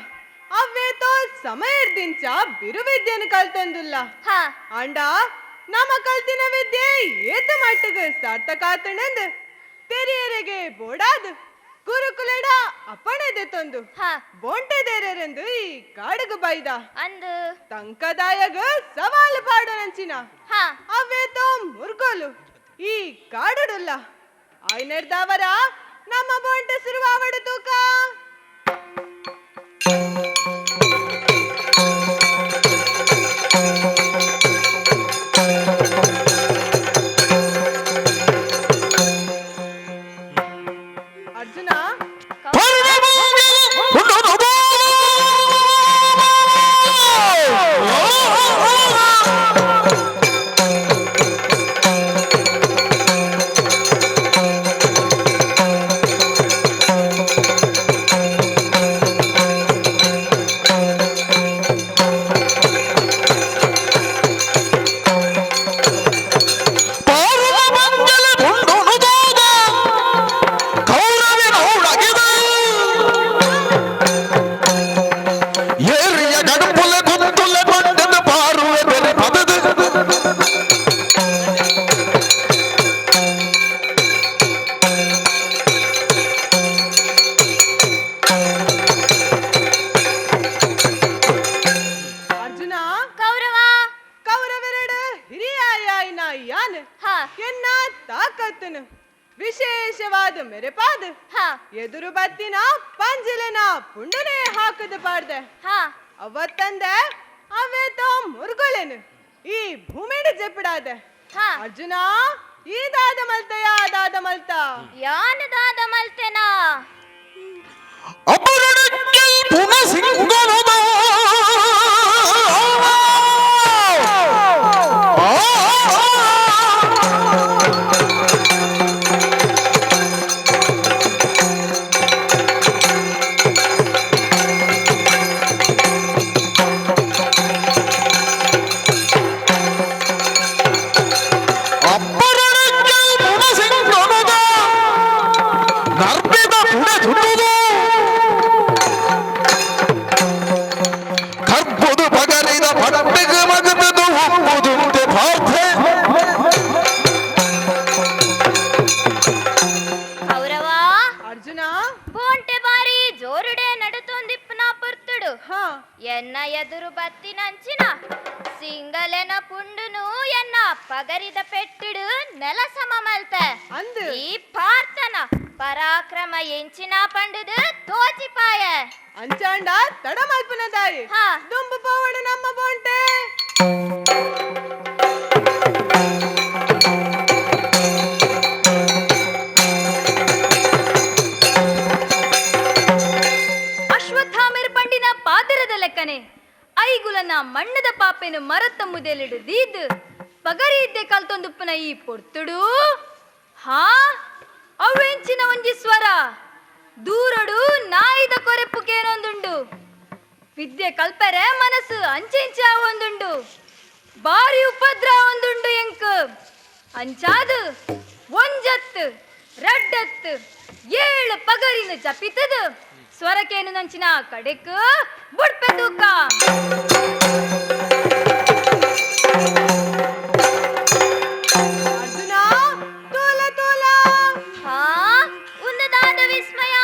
ಅವ್ವೇತೋ ಸಮಯರ್ದಿಂಚ ಬಿರುವಿದ್ಯೆನು ಕಲ್ತೊಂದುಲ್ಲ ಹಾ ಅಂಡ ನಮ್ಮ ಕಲ್ತಿನ ವಿದ್ಯೆ ಏತು ಮಟ್ಟಿಗೆ ಸಾರ್ಥಕ ಆತನೆಂದು ತೆರಿಯರೆಗೆ ಬೋಡಾದು ಗುರುಕುಲಡ ಅಪ್ಪಣೆದೆ ತಂದು ಹಾ ಬೋಂಟೆದೇರೆಂದು ಈ ಕಾಡುಗು ಬೈದ ಅಂದು ತಂಕದಾಯಗ ಸವಾಲು ಪಾಡೋನಂಚಿನ ಹಾ ಅವೇತೋ ಮುರ್ಗೋಲು ಈ ಕಾಡುಡುಲ್ಲ ಆಯ್ನೆಡ್ದವರ ನಮ್ಮ ಬೋಂಟೆ ಸುರುವಾವಡು ತೂಕ ಅರ್ಜುನ ವಿಶೇಷವಾದ ಮೆರೆಪಾದ ಎದುರು ಬತ್ತಿನ ಪಂಜಲೆನ ಪುಂಡನೆ ಹಾಕದ ಪಾಡ್ದೆ ಅವತ್ತಂದೆ ಅವೇತೋ ಮುರುಗೊಳೆನು ಈ ಭೂಮಿಡ ಜಪಿಡಾದ ಅರ್ಜುನ ಈ ದಾದ ಮಲ್ತಯ ದಾದ ಮಲ್ತ ಯಾನ ದಾದ ಮಲ್ತೆನಾ ಅಪರಣಿಕ್ಕಲ್ ಪುನಸಿಂಗನದ ఎన్న ఎదురు బత్తినంచిన సింగలెన పుండును ఎన్న పగరిద పెట్టుడు నెల సమమల్త ఈ పార్తన పరాక్రమ ఎంచిన పండుదు తోచిపాయ అంచాండ తడమల్పునదాయి దుంబు పోవడు నమ్మ బొంటే ಲೆಕ್ಕನೆ ಐಗುಲನ ಮಣ್ಣದ ಪಾಪೆನು ಮರತ್ತ ಮುದೆಲಿಡು ದೀದ್ ಪಗರಿ ಇದ್ದೆ ಕಲ್ತೊಂದುಪ್ಪನ ಈ ಪೊರ್ತುಡು ಹಾ ಅವೆಂಚಿನ ಒಂಜಿ ಸ್ವರ ದೂರಡು ನಾಯಿದ ಕೊರೆಪ್ಪುಕೇನೊಂದುಂಡು ವಿದ್ಯೆ ಕಲ್ಪರೆ ಮನಸ್ಸು ಅಂಚೆಂಚ ಒಂದುಂಡು ಬಾರಿ ಉಪದ್ರ ಒಂದುಂಡು ಎಂಕ್ ಅಂಚಾದು ಒಂಜತ್ತು ರಡ್ಡತ್ತು ಏಳು ಪಗರಿನ ಜಪಿತದು ಸ್ವರಕೇನು ನಂಚಿನ ಕಡೆಕ್ ಬುಡ್ಪೆ ತೂಕ ಅರ್ಜುನ ತೂಲ ತೂಲ ಹಾ ಉನ್ನದಾದ ವಿಸ್ಮಯ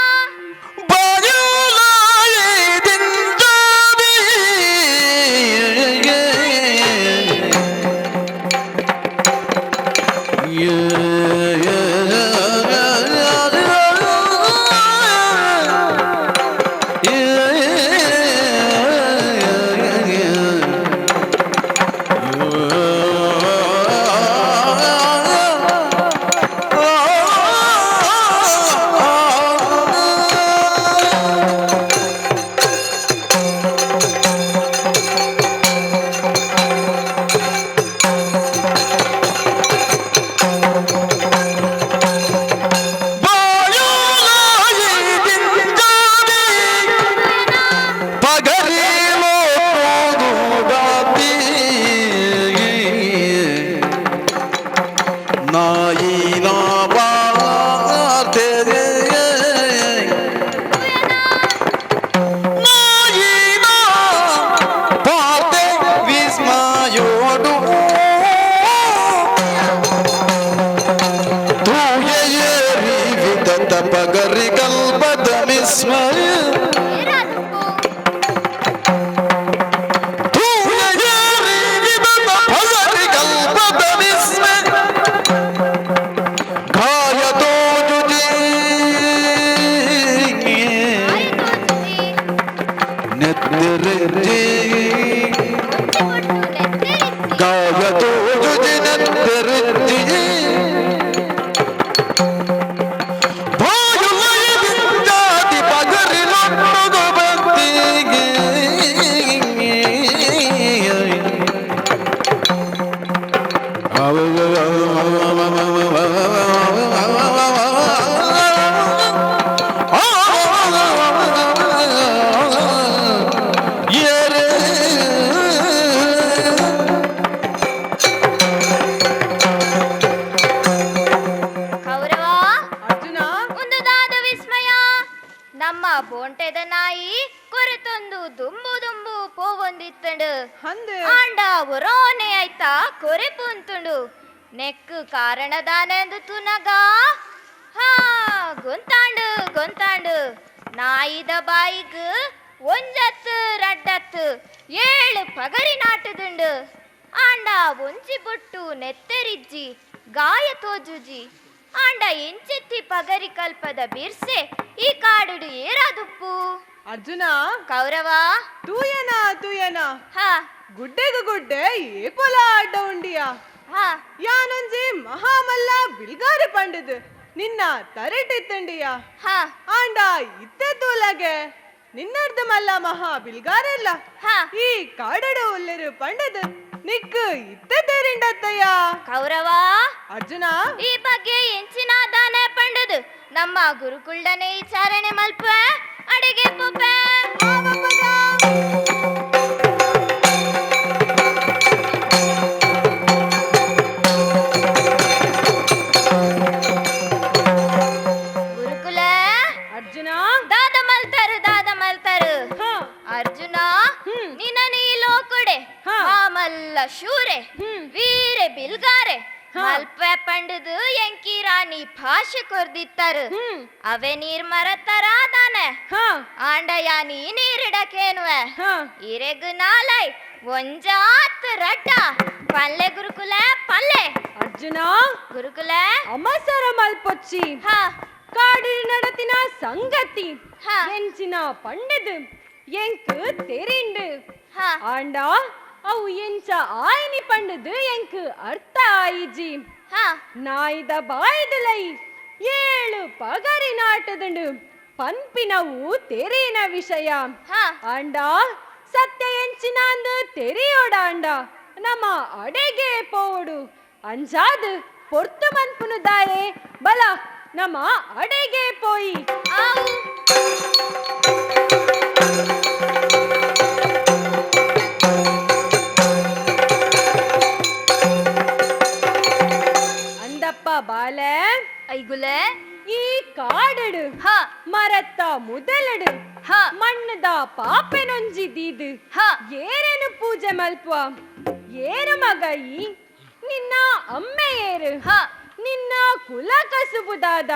ವಿಸ್ಮಯ ಏರಾದುಪ್ಪು ಬೋಂಟೆದ ನಾಯಿ ಕೊರೆತೊಂದು ದುಂಬು ದುಂಬು ಪೋವೊಂದಿತ್ತಂಡು ಆಂಡ ಒರೋನೆ ಆಯ್ತಾ ಕೊರೆ ಪುಂತುಂಡು ನೆಕ್ಕು ಕಾರಣದಾನೆಂದು ತುನಗ ಹಾ ಗೊಂತಾಂಡು ಗೊಂತಾಂಡು ನಾಯಿದ ಬಾಯಿಗ್ ಒಂಜತ್ತು ರಡ್ಡತ್ತು 7 ಪಗರಿ ನಾಟದುಂಡು ಆಂಡ ಒಂಜಿ ಬೊಟ್ಟು ನೆತ್ತೆರಿಜ್ಜಿ ಗಾಯ ತೋಜುಜಿ ಆಂಡ ಎಂಚೆತ್ತಿ ಪಗರಿ ಕಲ್ಪದ ಬಿರ್ಸೆ ಈ ಕಾಡುಡು ಏರಾದುಪ್ಪು ಅರ್ಜುನ ಕೌರವ ತೂಯನ ಹಾ ಗುಡ್ಡೆಗು ಗುಡ್ಡೆ ಏಪೊಲ ಆಟ ಉಂಡಿಯಾ ಹಾ ಯಾನೊಂಜಿ ಮಹಾಮಲ್ಲ ಬಿಲ್ಗಾರೆ ಪಂಡದು ನಿನ್ನ ತರೆಟಿತ್ತಂಡಿಯಾ ಹಾ ಆಂಡ ಇತ್ತೆ ತೂಲಗೆ ನಿನ್ನರ್ಧ ಮಲ್ಲ ಮಹಾ ಬಿಲ್ಗಾರೆಲ್ಲ ಹಾ ಈ ಕಾಡಡು ಉಲ್ಲೆರು ಪಂಡದು ನಿಕ್ಕು ಇತ್ತೆ ತೇರಿಂಡತ್ತಯ್ಯ ಕೌರವ ಅರ್ಜುನ ಈ ಬಗ್ಗೆ ಎಂಚಿನ ದಾನ ಪಂಡದು ನಮ್ಮ ಗುರುಕುಲ್ಡನೆ ವಿಚಾರಣೆ ಮಲ್ಪ ಅಡಿಗೆ ಪುಪ್ಪೆ ಗುರುಕುಲ ಅರ್ಜುನ ದಾದ ಮಲ್ತರು ಅರ್ಜುನ ನಿನ್ನ ನೀಲೋ ಕೊಡೆ ಮಲ್ಲ ಶೂರೆ ವೀರೆ ಬಿಲ್ಗಾರೆ ಮಲ್ಪೆ ಪಂಡದು ಎಂಕಿ ರಾಣಿ ಭಾಷೆ ಕೊರ್ದಿತ್ತರು ಅವೇ ನೀರ್ ಮರತರಾದಾನೆ ಆಂಡಯ ನೀ ನೀರಿಡಕೇನುವೆ ಇರೆಗು ನಾಲೈ ಒಂಜಾತ್ ರಡ್ಡ ಪಲ್ಲೆ ಗುರುಕುಲ ಪಲ್ಲೆ ಅರ್ಜುನ ಗುರುಕುಲ ಅಮಸರ ಮಲ್ಪೊಚ್ಚಿ ಕಾಡಿನ ನಡತಿನ ಸಂಗತಿ ಎಂಚಿನ ಪಂಡದು ಎಂಕು ತೆರಿಂಡು ಆಂಡ ಅವು ಎಂಚ ಆಯನಿ ಪಂಡದು ಎಂಕು ಅರ್ಥ ಆಯಿಜಿ ನಾಯಿದ ಬಾಯ್ದಲೈ 7 ಪಗರಿ ನಾಟದುಂಡು ಪನ್ಪಿನವು ತೆರಿನ ವಿಷಯ ಆಂಡ ಸತ್ಯ ಎಂಚಿನ ಅಂದು ತೆರಿಯೋಡಾಂಡ ನಮ್ಮ ಅಡೆಗೆ ಪೋಡು ಅಂಜಾದು ಪೊರ್ತು ಮನ್ಪುನು ದಾಯೆ ಬಲ ನಮ್ಮ ಅಡೆಗೆ ಪೋಯಿ ಅಂದಪ್ಪ ಬಾಲೆ ಐಗುಲೆ ಈ ಕಾಡಡು ಮರತ್ತ ಮುದಲಡು ಮಣ್ಣದ ಪಾಪೆನೊಂಜಿದೀದು ಏರೇನು ಪೂಜೆ ಮಲ್ಪುವ ಏರು ಮಗಯಿ ನಿನ್ನ ಅಮ್ಮೆ ಏರು ನಿನ್ನ ಕುಲ ಕಸುಬುದಾದ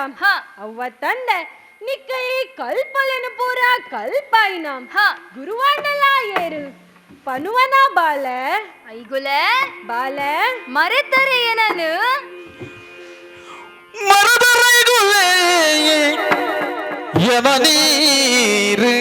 ಅವ್ವ ತಂದೆ ನಿಕ್ಕ ಈ ಕಲ್ಪಲೆನು ಪೂರ ಕಲ್ಪಾಯಿನ ಗುರುವಾಂಡಲ ಏರು ಪನುವನ ಬಾಲೆ ಐಗುಲೆ ಬಾಲೆ ಮರೆತರೆ ಏನನು ಮರದರೆಗುಲೆ ಎನ ನೀರು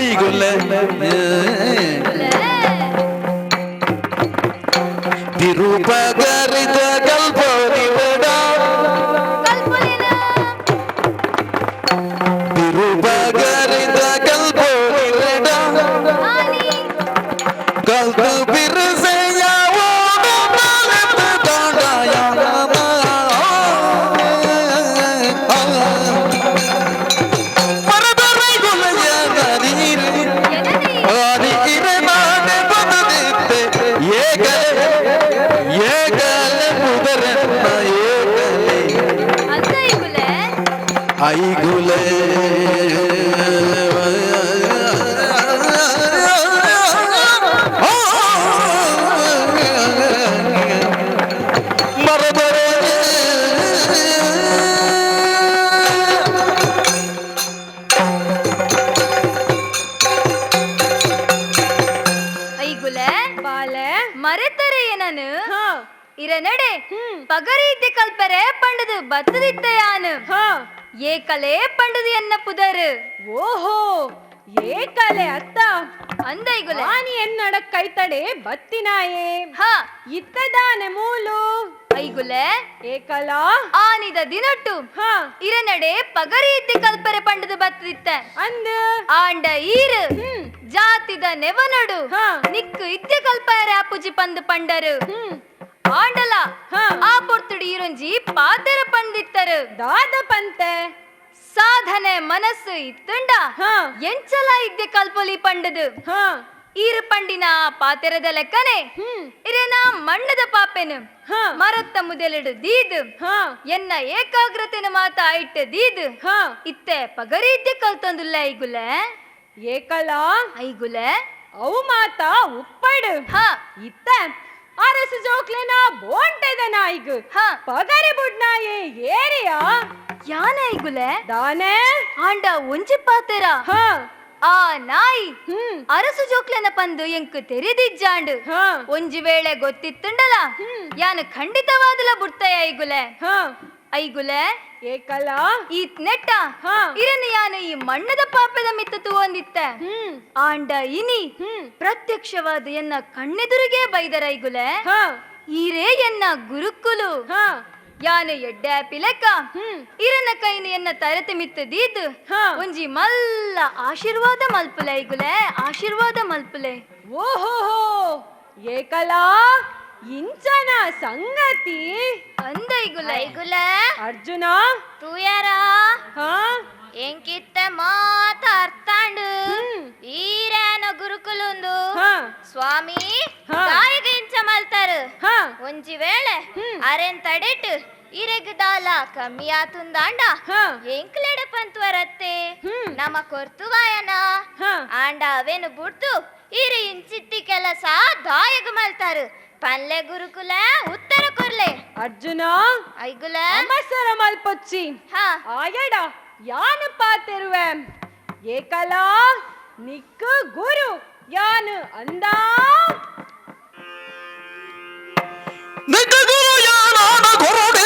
ಐಗುಲೆ ತಿರುಪಗರಿದ ಕಲ್ಪೋರಿ ಬೇಡ ತಿರುಪಗರಿದ ಕಲ್ಪೋರಿ ಬೇಡ ಕಲ್ತು ಬಿರುಸೆಯ ಓಡು ನಾಲೆತ್ತ ದಾಂಡಾಯ ಮರದರೈ ಗುಲೆಯ ನದೀರು ಆದಿ ಇರೆ ನಾನೆ ಬದದಿದ್ದೆ ಏಕಲೆ ಏಕಲೆ ಮುದರನ್ನ ಏಕಲೆ ಐಗುಲೆ ಮರದರೈ ಐಗುಲೆ ಬಾಲೆ ಮರೆತರೆ ಏನನು ಹಾ ಇರ ನಡೆ ಪಗರಿ ಇದ್ದೆ ಕಲ್ಪರೆ ಪಂಡದು ಬತ್ತದಿತ್ತೆ ಯಾನು ಹಾ ಏಕಲೆ ಪಂಡದು ಎನ್ನ ಪುದರ್ ಓಹೋ ಏಕಲೆ ಅತ್ತ ಅಂದ ಐಗುಲೆ ಆನಿ ಎನ್ನಡ ಕೈತಡೆ ಬತ್ತಿನಾಯೇ ಹಾ ಇತ್ತದಾನೆ ಮೂಲು ಐಗುಲೆ ಏಕಲ ಆನಿದ ದಿನಟ್ಟು ಹಾ ಇರನಡೆ ಪಗರಿ ಇದ್ದೆ ಕಲ್ಪರೆ ಪಂಡದು ಬತ್ತದಿತ್ತೆ ಅಂದ ಆಂಡ ಈರು ಜಾತಿದ ನೆವನಡು ಹಾ. ನಿಕ್ಕು ಇದ್ದೆ ಕಲ್ಪರೆ ಅಪ್ಪುಜಿ ಪಂದು ಪಂಡರು ಆಂಡಲ ಹಾ. ಆ ಪೊರ್ತುಡು ಈರೊಂಜಿ ಪಾತೆರ ಪಂದಿತ್ತರು ದಾದ ಪಂತೆ ಸಾಧನೆ ಮನಸ್ಸು ಇತ್ತುಂಡ ಹಾ ಎಂಚಲ ಇದ್ದೆ ಕಲ್ಪೊಲಿ ಪಂಡದು ಹಾ ಈರು ಪಂಡಿನ ಪಾತೆರದ ಲೆಕ್ಕನೆ ಇರೇನ ಮಣ್ಣದ ಪಾಪೆನು ಹಾ ಮರತ್ತ ಮುದೆಲೆಡು ದೀದು ಹಾ ಎನ್ನ ಏಕಾಗ್ರತೆನ ಮಾತ ಆಯ್ಟ ದೀದು ಹಾ ಇತ್ತೆ ಪಗರಿ ಇದ್ದೆ ಕಲ್ತೊಂದುಲ್ಲ ಐಗುಲೆ ಏಕಲ ಐಗುಲೆ ಅವು ಮಾತ ಉಪ್ಪಡು ಹಾ ಇತ್ತ ಅರಸು ಜೋಕ್ಲೆನ ಬೋಂಟೆದ ನಾಯಿಗು ಹಾ ಪಗರೆ ಬುಡ್ನಾಯೇ ಏರಿಯಾ ಯಾನೆ ಐಗುಲೆ ದಾನೆ ಆಂಡ ಒಂಜಿ ಪಾತೆರ ಹಾ ಆ ನಾಯಿ ಹ್ಮ್ ಅರಸು ಜೋಕ್ಲೆನ ಪಂದು ಎಂಕು ತೆರೆದಿಜ್ಜಾಂಡು ಹಾ ಒಂಜಿ ವೇಳೆ ಗೊತ್ತಿತ್ತುಂಡಲ ಯಾನು ಖಂಡಿತವಾದಲ ಬುಡ್ತಾಯ ಐಗುಲೆ ಹಾ ಐಗುಲೆ ಏಕಲ ಈತ್ ನೆಟ್ಟ ಹಾ ಇರನು ಯಾನು ಈ ಮಣ್ಣದ ಪಾಪದ ಮಿತ್ತ ತೂವೊಂದಿತ್ತೆ ಆಂಡ ಇನಿ ಪ್ರತ್ಯಕ್ಷವಾದ ಎನ್ನ ಕಣ್ಣೆದುರಿಗೆ ಬೈದರ ಐಗುಲೆ ಹಾ ಈರೇ ಎನ್ನ ಗುರುಕುಲು ಹಾ ಯಾನು ಎಡ್ಡೆ ಪಿಲಕ ಇರನ ಕೈನ ಎನ್ನ ತರತೆ ಮಿತ್ತ ದೀದು ಹಾ ಒಂಜಿ ಮಲ್ಲ ಆಶೀರ್ವಾದ ಮಲ್ಪುಲೆ ಐಗುಲೆ ಆಶೀರ್ವಾದ ಮಲ್ಪುಲೆ ಓಹೋ ಏಕಲ ಇಂಚನ ಸಂಗತಿ ಅಂದ ಐಗುಲೆ ಐಗುಲೆ ಅರ್ಜುನ ತೂಯಾರ ಹಾ ಎಂಕಿತ್ತ ಮಾತಾಡ್ತಾಂಡು ಈರೇನ ಗುರುಕುಲುಂದು ಹಾ ಸ್ವಾಮಿ ಹಾ. ಗಾಯಗ ಇಂಚ ಮಲ್ತಾರು ಹಾ ಒಂಜಿ ವೇಳೆ ಅರೆನ್ ತಡೆಟ್ ಇರೆಗ್ದಾಲ ಕಮ್ಮಿ ಆತುಂದಾಂಡ ಹಾ ಎಂಕ್ಲೆಡ ಪಂತ್ವರತ್ತೆ ನಮ ಕೊರ್ತುವಾಯನ ಹಾ ಆಂಡ ಅವೇನು ಬುಡ್ತು ಇರಿ ಇಂಚಿತ್ತಿ ಕೆಲಸ ದಾಯಗ ಮಲ್ತಾರು ಪನ್ಲೆ ಗುರುಕುಲ ಉತ್ತರ ಕೊರ್ಲೆ ಅರ್ಜುನ ಐಗುಲ ಅಮಸರ ಮಲ್ಪೊಚ್ಚಿ ಹಾ ಆಯಡ ಯಾನು ಪಾತೆರುವೆ ಏಕಲ ನಿಕ್ಕು ಗುರು ಯಾನು ಅಂದಾ ನಿಜಗುರು ಯಾನಾದ ಕೊರಡೆ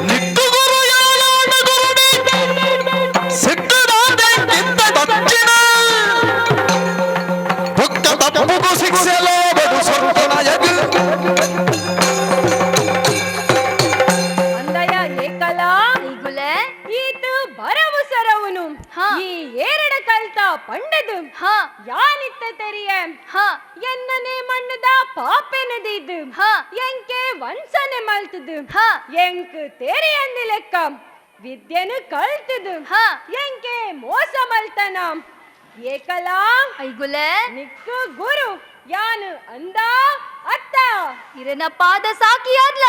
ನಿಟ್ಟುಗುರು ಯಾನಾದ ಕೊರಡೆ ಸಿಕ್ಕದಾದೆ ನಿಂದ ದಕ್ಷಿಣ ಭಕ್ತ ತಪ್ಪುಗು ಶಿಕ್ಷೆಲೋ ಬಡು ಸಂತನಾಯಕ ಅಂದಯ ಏಕಲ ಐಗುಲೆ ಈತು ಬರವು ಸರವುನು ಹಾ. ಈ ಏರಡ ಕಲ್ತ ಪಂಡದು ಹಾ ಯಾನಿತ್ತ ತೆರಿಯೆ ಹಾ ಎನ್ನನೆ ಮಣ್ಣದ ಪಾಪೆನದಿದ್ದು ಹಾ ಎಂಕೆ ವಂಚನೆ ಮಲ್ತದು ಹಾ ಎಂಕ್ ತೆರಿಯಂದಿ ಲೆಕ್ಕ ವಿದ್ಯೆನು ಕಲ್ತದು ಹಾ ಎಂಕೆ ಮೋಸ ಮಲ್ತನ ಏಕಲ ಐಗುಲೆ ನಿಕ್ಕು ಗುರು ಯಾನು ಅಂದ ಅತ್ತ ಇರನ ಪಾದ ಸಾಕಿಯಾದ್ಲ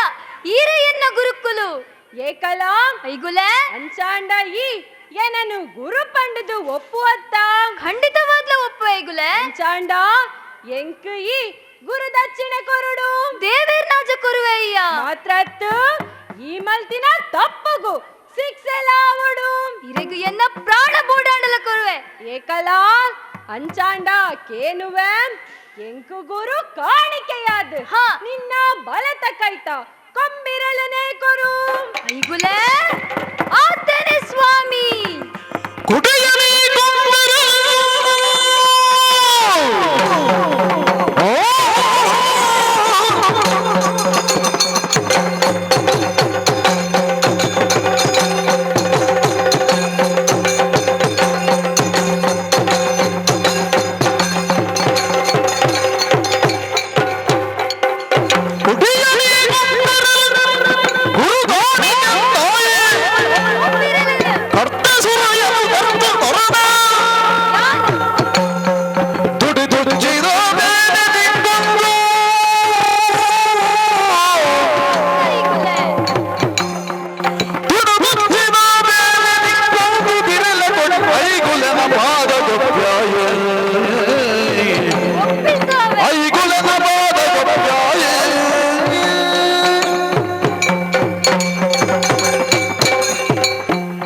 ಈರ ಎನ್ನ ಗುರುಕುಲು ಏಕಲ ಐಗುಲೆ ಅಂಚಾಂಡ ಈ ಏನನು ಗುರು ಪಂಡದು ಒಪ್ಪುವತ್ತ ಖಂಡಿತವಾದ್ಲ ಒಪ್ಪು ಐಗುಲೆ ಅಂಚಾಂಡ ಎಂಕ್ ಈ ಗುರು ದಕ್ಷಿಣೆ ಕೊರುಡು ದೇವೇರ್ ನಾಜ ಕೊರುವೆ ಅಯ್ಯ ಮಾತ್ರತ್ತು ಈ ಮಲ್ತಿನ ತಪ್ಪಗು ಸಿಕ್ಸೆಲಾವಡು ಇರೆಗು ಎನ್ನ ಪ್ರಾಣ ಬೂಡಾಂಡಲ ಕೊರುವೆ ಏಕಲ ಅಂಚಾಂಡ ಕೇನುವೆ ಎಂಕು ಗುರು ಕಾಣಿಕೆಯಾದ ಹಾ. ನಿನ್ನ ಬಲತ ಕೈತ ಕೊಂಬಿರಲನೆ ಕೊರು ಐಗುಲೆ ಆತನೆ ಸ್ವಾಮಿ ಕುಟಿಯಲಿ ಕೊಂಬರು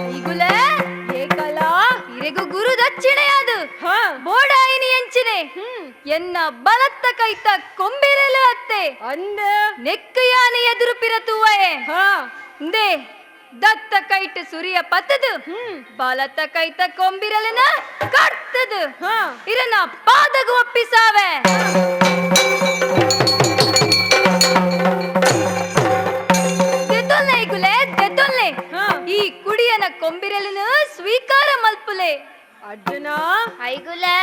ಐಗುಲೆ ಏಕಲ ಇರೆಗು ಗುರು ದಕ್ಷಿಣೆಯಾದು ಹಾ ಬೋಡಾಯಿನಿ ಎಂಚಿನೆ ಎನ್ನ ಬಲತ್ತ ಕೈತ ಕೊಂಬಿರಲು ಅತ್ತೆ ಅಂದ ನೆಕ್ಕು ಯಾನೆ ಎದುರು ಪಿರತುವಯೆ ಹಾ ಇಂದೆ ದತ್ತ ಕೈಟ್ ಸುರಿಯ ಪತ್ತದು ಬಲತ್ತ ಕೈತ ಕೊಂಬಿರಲಿನ ಕಟ್ಟದು ಹಾ ಇರನ ಪಾದಗು ಒಪ್ಪಿಸಾವೆ ದೆದೊಲ್ಲೆ ಐಗುಲೆ ದೆದೊಲ್ಲೆ ಹಾ. ಈ ಕುಡಿಯನ ಕೊಂಬಿರಲಿನ ಸ್ವೀಕಾರ ಮಲ್ಪುಲೆ ಅರ್ಜುನ ಐಗುಲೆ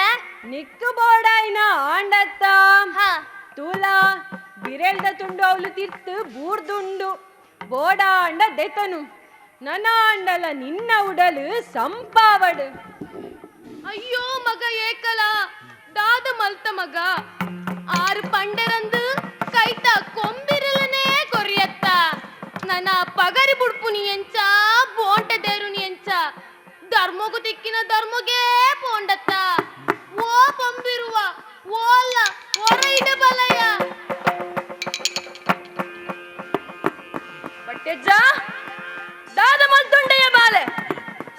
ನಿಕ್ಕು ಬೋಡಾಯಿನ ಆಂಡತ್ತ ಹಾ ತೂಲ ಬಿರೆಲ್ದ ತುಂಡು ಅವಳು ತಿರ್ತು ಬೂರ್ದುಂಡು ಬೋಡ ಅಂಡ ದೆತನು ನನ್ನ ಅಂಡಲ ನಿನ್ನ ಉಡಲು ಸಂಪಾವಡು ಅಯ್ಯೋ ಮಗ ಏಕಲ ದಾದ ಮಲ್ತ ಮಗ ಆರು ಪಂಡರಂದು ಕೈತ ಕೊಂಬಿರಲನೇ ಕೊರಿಯತ್ತ ನನ್ನ ಪಗರಿ ಬುಡ್ಪುನಿ ಎಂಚ ಬೋಂಟ ದೇರುನಿ ಎಂಚ ಧರ್ಮಗು ತಿಕ್ಕಿನ ಧರ್ಮಗೇ ಪೋಂಡತ್ತ ಓ ಪಂಬಿರುವ ಓಲ್ಲ ಹೊರ ಇಡ ಬಲಯ ಪಟ್ಟೆಜ್ಜ ದಾದ ಮಲ್ತುಂಡೆಯ ಬಾಲೆ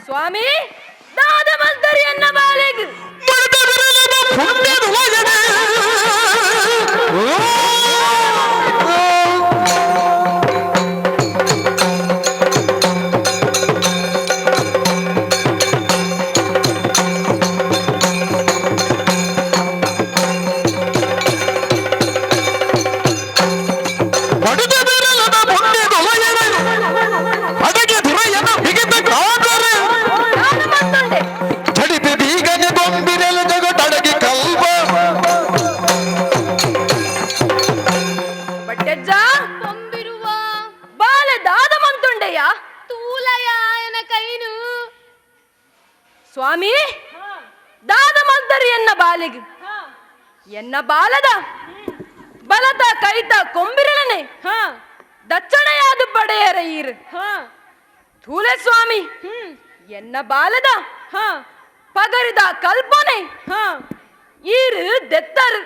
ಸ್ವಾಮಿ ದಾದ ಮಲ್ತರಿಯನ್ನ ಬಾಲೆಗು ಪಟ್ಟೆಜ್ಜ ಪಂಬಿರುವ ಬಾಲೆ ದಾದ ಮಂತುಂಡೆಯ ತೂಲಯಾಯನ ಕೈನು ಸ್ವಾಮಿ ದಾದ ಮಲ್ತರಿಯನ್ನ ಬಾಲೆಗು ಎನ್ನ ಬಾಲದ ಬಲದ ಕೈತ ಕೊಂಬಿರಲನೆ ದಚ್ಚಣೆಯಾದ ಪಡೆಯರ ಈರು ಥೂಲೆ ಸ್ವಾಮಿ ಎನ್ನ ಬಾಲದ ಪಗರಿದ ಕಲ್ಪನೆ ಈರು ದೆತ್ತರು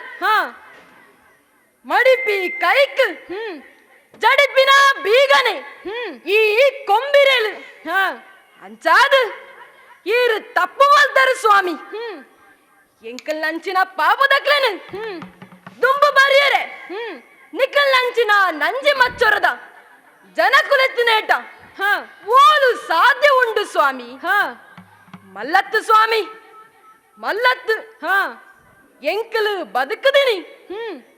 ಮಡಿಪಿ ಕೈಕ್ ಜಡಿಪಿನ ಬೀಗನೆ ಈ ಕೊಂಬಿರೆಲು ಅಂಚಾದು ಈರು ತಪ್ಪು ಮಲ್ತರು ಸ್ವಾಮಿ ಎಂಕಲ್ ನಂಚಿನ ಪಾಪದಕ್ಲೇನು ದುಂಬು ಬರಿಯರೆ ನಿಕಲ್ ನಂಚಿನ ನಂಜಿ ಮಚ್ಚೊರದ ಜನಕುಲೆತ್ತಿನೇಟ ಓಲು ಸಾಧ್ಯ ಉಂಡು ಸ್ವಾಮಿ ಮಲ್ಲತ್ತು ಸ್ವಾಮಿ ಮಲ್ಲತ್ತು ಎಂಕಲು ಬದುಕದಿನಿ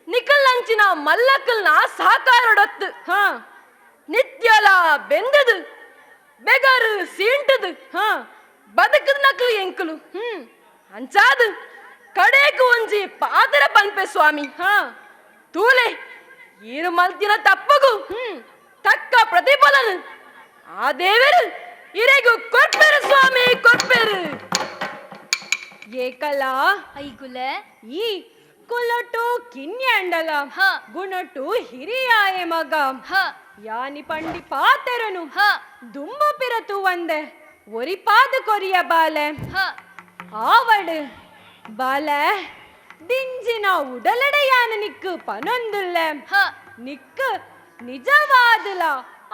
ನಿಕಲ್ ನಂಚಿನ ಮಲ್ಲಕಲ್ನ ಸಾಕಾರೊಡತ್ತು ನಿತ್ಯಲ ಬೆಂದದು ಬೆಗರು ಸೀಂಟದು ಬದುಕದ ನಕಲು ಎಂಕಲು ಅಂಚಾದು ಕಡೆಕು ಒಂಜಿ ಪಾದರ ಪನ್ಪೆ ಸ್ವಾಮಿ ತೂಲೆ ಈರು ಮಲ್ತಿನ ತಪ್ಪಗು ತಕ್ಕ ಪ್ರತಿಫಲನು ಆ ದೇವರು ಇರೆಗು ಕೊರ್ಪೆರು ಸ್ವಾಮಿ ಕೊರ್ಪೆರು ಏಕಲ ಐಗುಲೆ ಈ ಕುಲಟು ಕಿನ್ಯಂಡಲ ಹ. ಗುಣಟು ಹಿರಿಯಾಯ ಮಗ ಹ ಯಾನಿ ಪಂಡಿ ಪಾತೆರನು ಹ ದುಂಬು ಪಿರತು ಒಂದೆ ಒರಿಪಾದ ಕೊರಿಯ ಬಾಲೆ ಹ ಆವಡು ಬಾಲೆ ದಿಂಜಿನ ಉಡಲಡೆಯಾನ ನಿಕ್ಕು ಪನೊಂದುಲ್ಲೆ ಹ ನಿಕ್ಕು ನಿಜವಾದಲ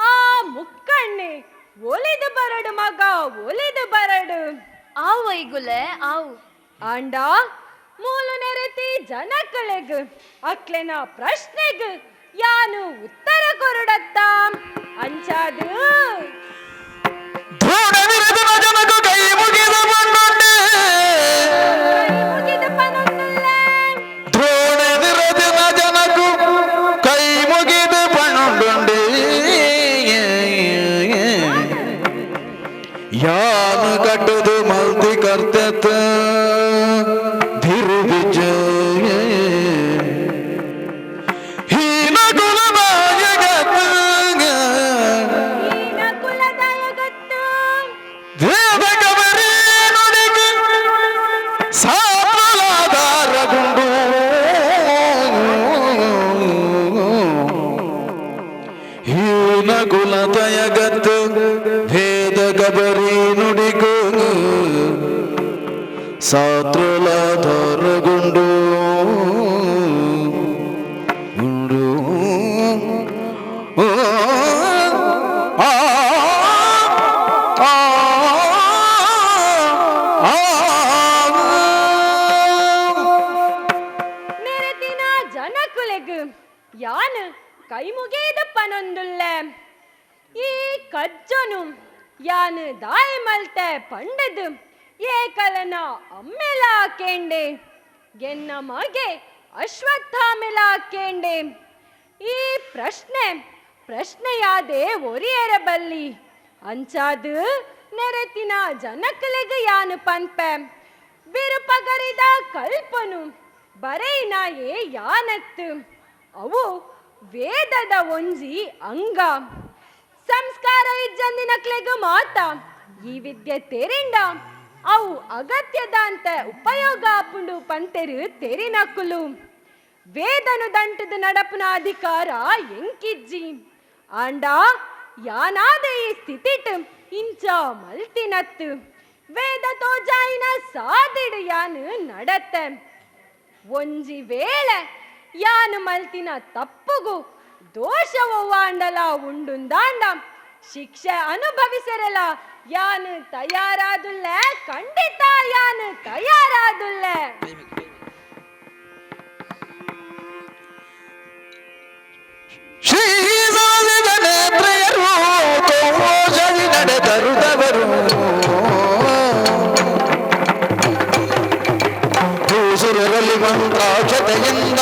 ಆ ಮುಕ್ಕಣ್ಣೆ ಒಲಿದು ಬರಡು ಮಗ ಒಲಿದು ಬರಡು. ಆವು ಐಗುಲೆ ಆವು. ಅಂಡ ಮೂಲು ನೆರೆತಿ ಜನಕಳೆಗ್ ಅಕ್ಲೆನ ಪ್ರಶ್ನೆಗ್ ಯಾನು ಉತ್ತರ ಕೊರಡತ್ತ ಅಂಚಾದು ದ್ರೋಣವಿರದನ ಜನಕು ಕೈ ಮುಗಿದ ಮಣ್ಣುಂಡೆ. ಮುಗಿದ ಪನೊಂದುಲ್ಲೆ. ದ್ರೋಣವಿರದನ ಜನಕು ಕೈ ಮುಗಿದ ಪಣ್ಣುಂಡೆ. ಯಾನು ಕಟ್ಟದು ಮಲ್ತಿ ಕರ್ತತ ಧಿರು ವಿಜಯ ಹೀನ ಕುಲನಾಯಕತ್ತು ಹೀನ ಕುಲದಾಯಗತ್ತು ವೇದ ಕಬರಿ ನುಡಿಗೆ ಸಾಫಲಾಧಾರಗುಂಡು. ಹೀನ ಕುಲದಯಗತ್ತು ವೇದ ಕಬರಿ ನುಡಿಗೂ ಸಾತ್ರುಲಾಧಾರಗುಂಡು. ಗುಂಡು ಆ ನೆರೆತಿನ ಜನಕುಲೆಗ್ ಯಾನ್ ಕೈ ಮುಗಿದ ಪನೊಂದುಲ್ಲೆ. ಈ ಕಜ್ಜನು ಯಾನ್ ದಾಯ ಮಲ್ತೆ ಪಂಡದು ಏಕಲನ ಅಮ್ಮೆಲ ಕೇಂಡೆ ಗೆನ್ನ ಮಗೆ ಅಶ್ವತ್ಥಾಮೆಲ ಕೇಂಡೆ. ಈ ಪ್ರಶ್ನೆಯಾದೆ ಒರಿಯೇರಬಲ್ಲಿ ಅಂಚಾದು ನೆರೆತಿನ ಜನಕಲೆಗ ಯಾನು ಪನ್ಪೆ ಬಿರುಪಗರಿದ ಕಲ್ಪನು ಬರೈನಾಯೇ ಯಾನತ್ತು ಅವು ವೇದದ ಒಂಜಿ ಅಂಗ. ಸಂಸ್ಕಾರ ಇಜ್ಜಂದಿನಕ್ಲೆಗ ಮಾತ ಈ ವಿದ್ಯೆ ತೆರಿಂಡ ಅವು ಅಗತ್ಯದಂತ ಉಪಯೋಗ ಆಪುಂಡು ಪಂತೆರು ತೆರಿನಕ್ಕುಲು. ವೇದನು ದಂಟದ ನಡಪನ ಅಧಿಕಾರ ಎಂಕಿಜ್ಜಿ ಆಂಡ ಯಾನಾದ ಈ ಸ್ಥಿತಿಟ್ ಇಂಚ ಮಲ್ತಿನತ್ತು ವೇದ ತೋಜಾಯಿನ ಸಾದಿಡು ಯಾನು ನಡತ್ತೆ. ಒಂಜಿ ವೇಳೆ ಯಾನು ಮಲ್ತಿನ ತಪ್ಪುಗು ದೋಷವೊವ್ವಾಂಡಲ ಉಂಡುಂದಾಂಡ ಶಿಕ್ಷೆ ಅನುಭವಿಸರಲ ಯಾನು ತಯಾರಾದುಲ್ಲೆ. ಖಂಡಿತ ಯಾನು ತಯಾರಾದುಲ್ಲೆ. ಶ್ರೀಸಾಲಿದ ನೇತ್ರೆಯರು ತೋಷದಿ ನಡೆದರುದವರು ಭೂಸುರರಲ್ಲಿ ಮಂತ್ರಾಕ್ಷತೆಯಿಂದ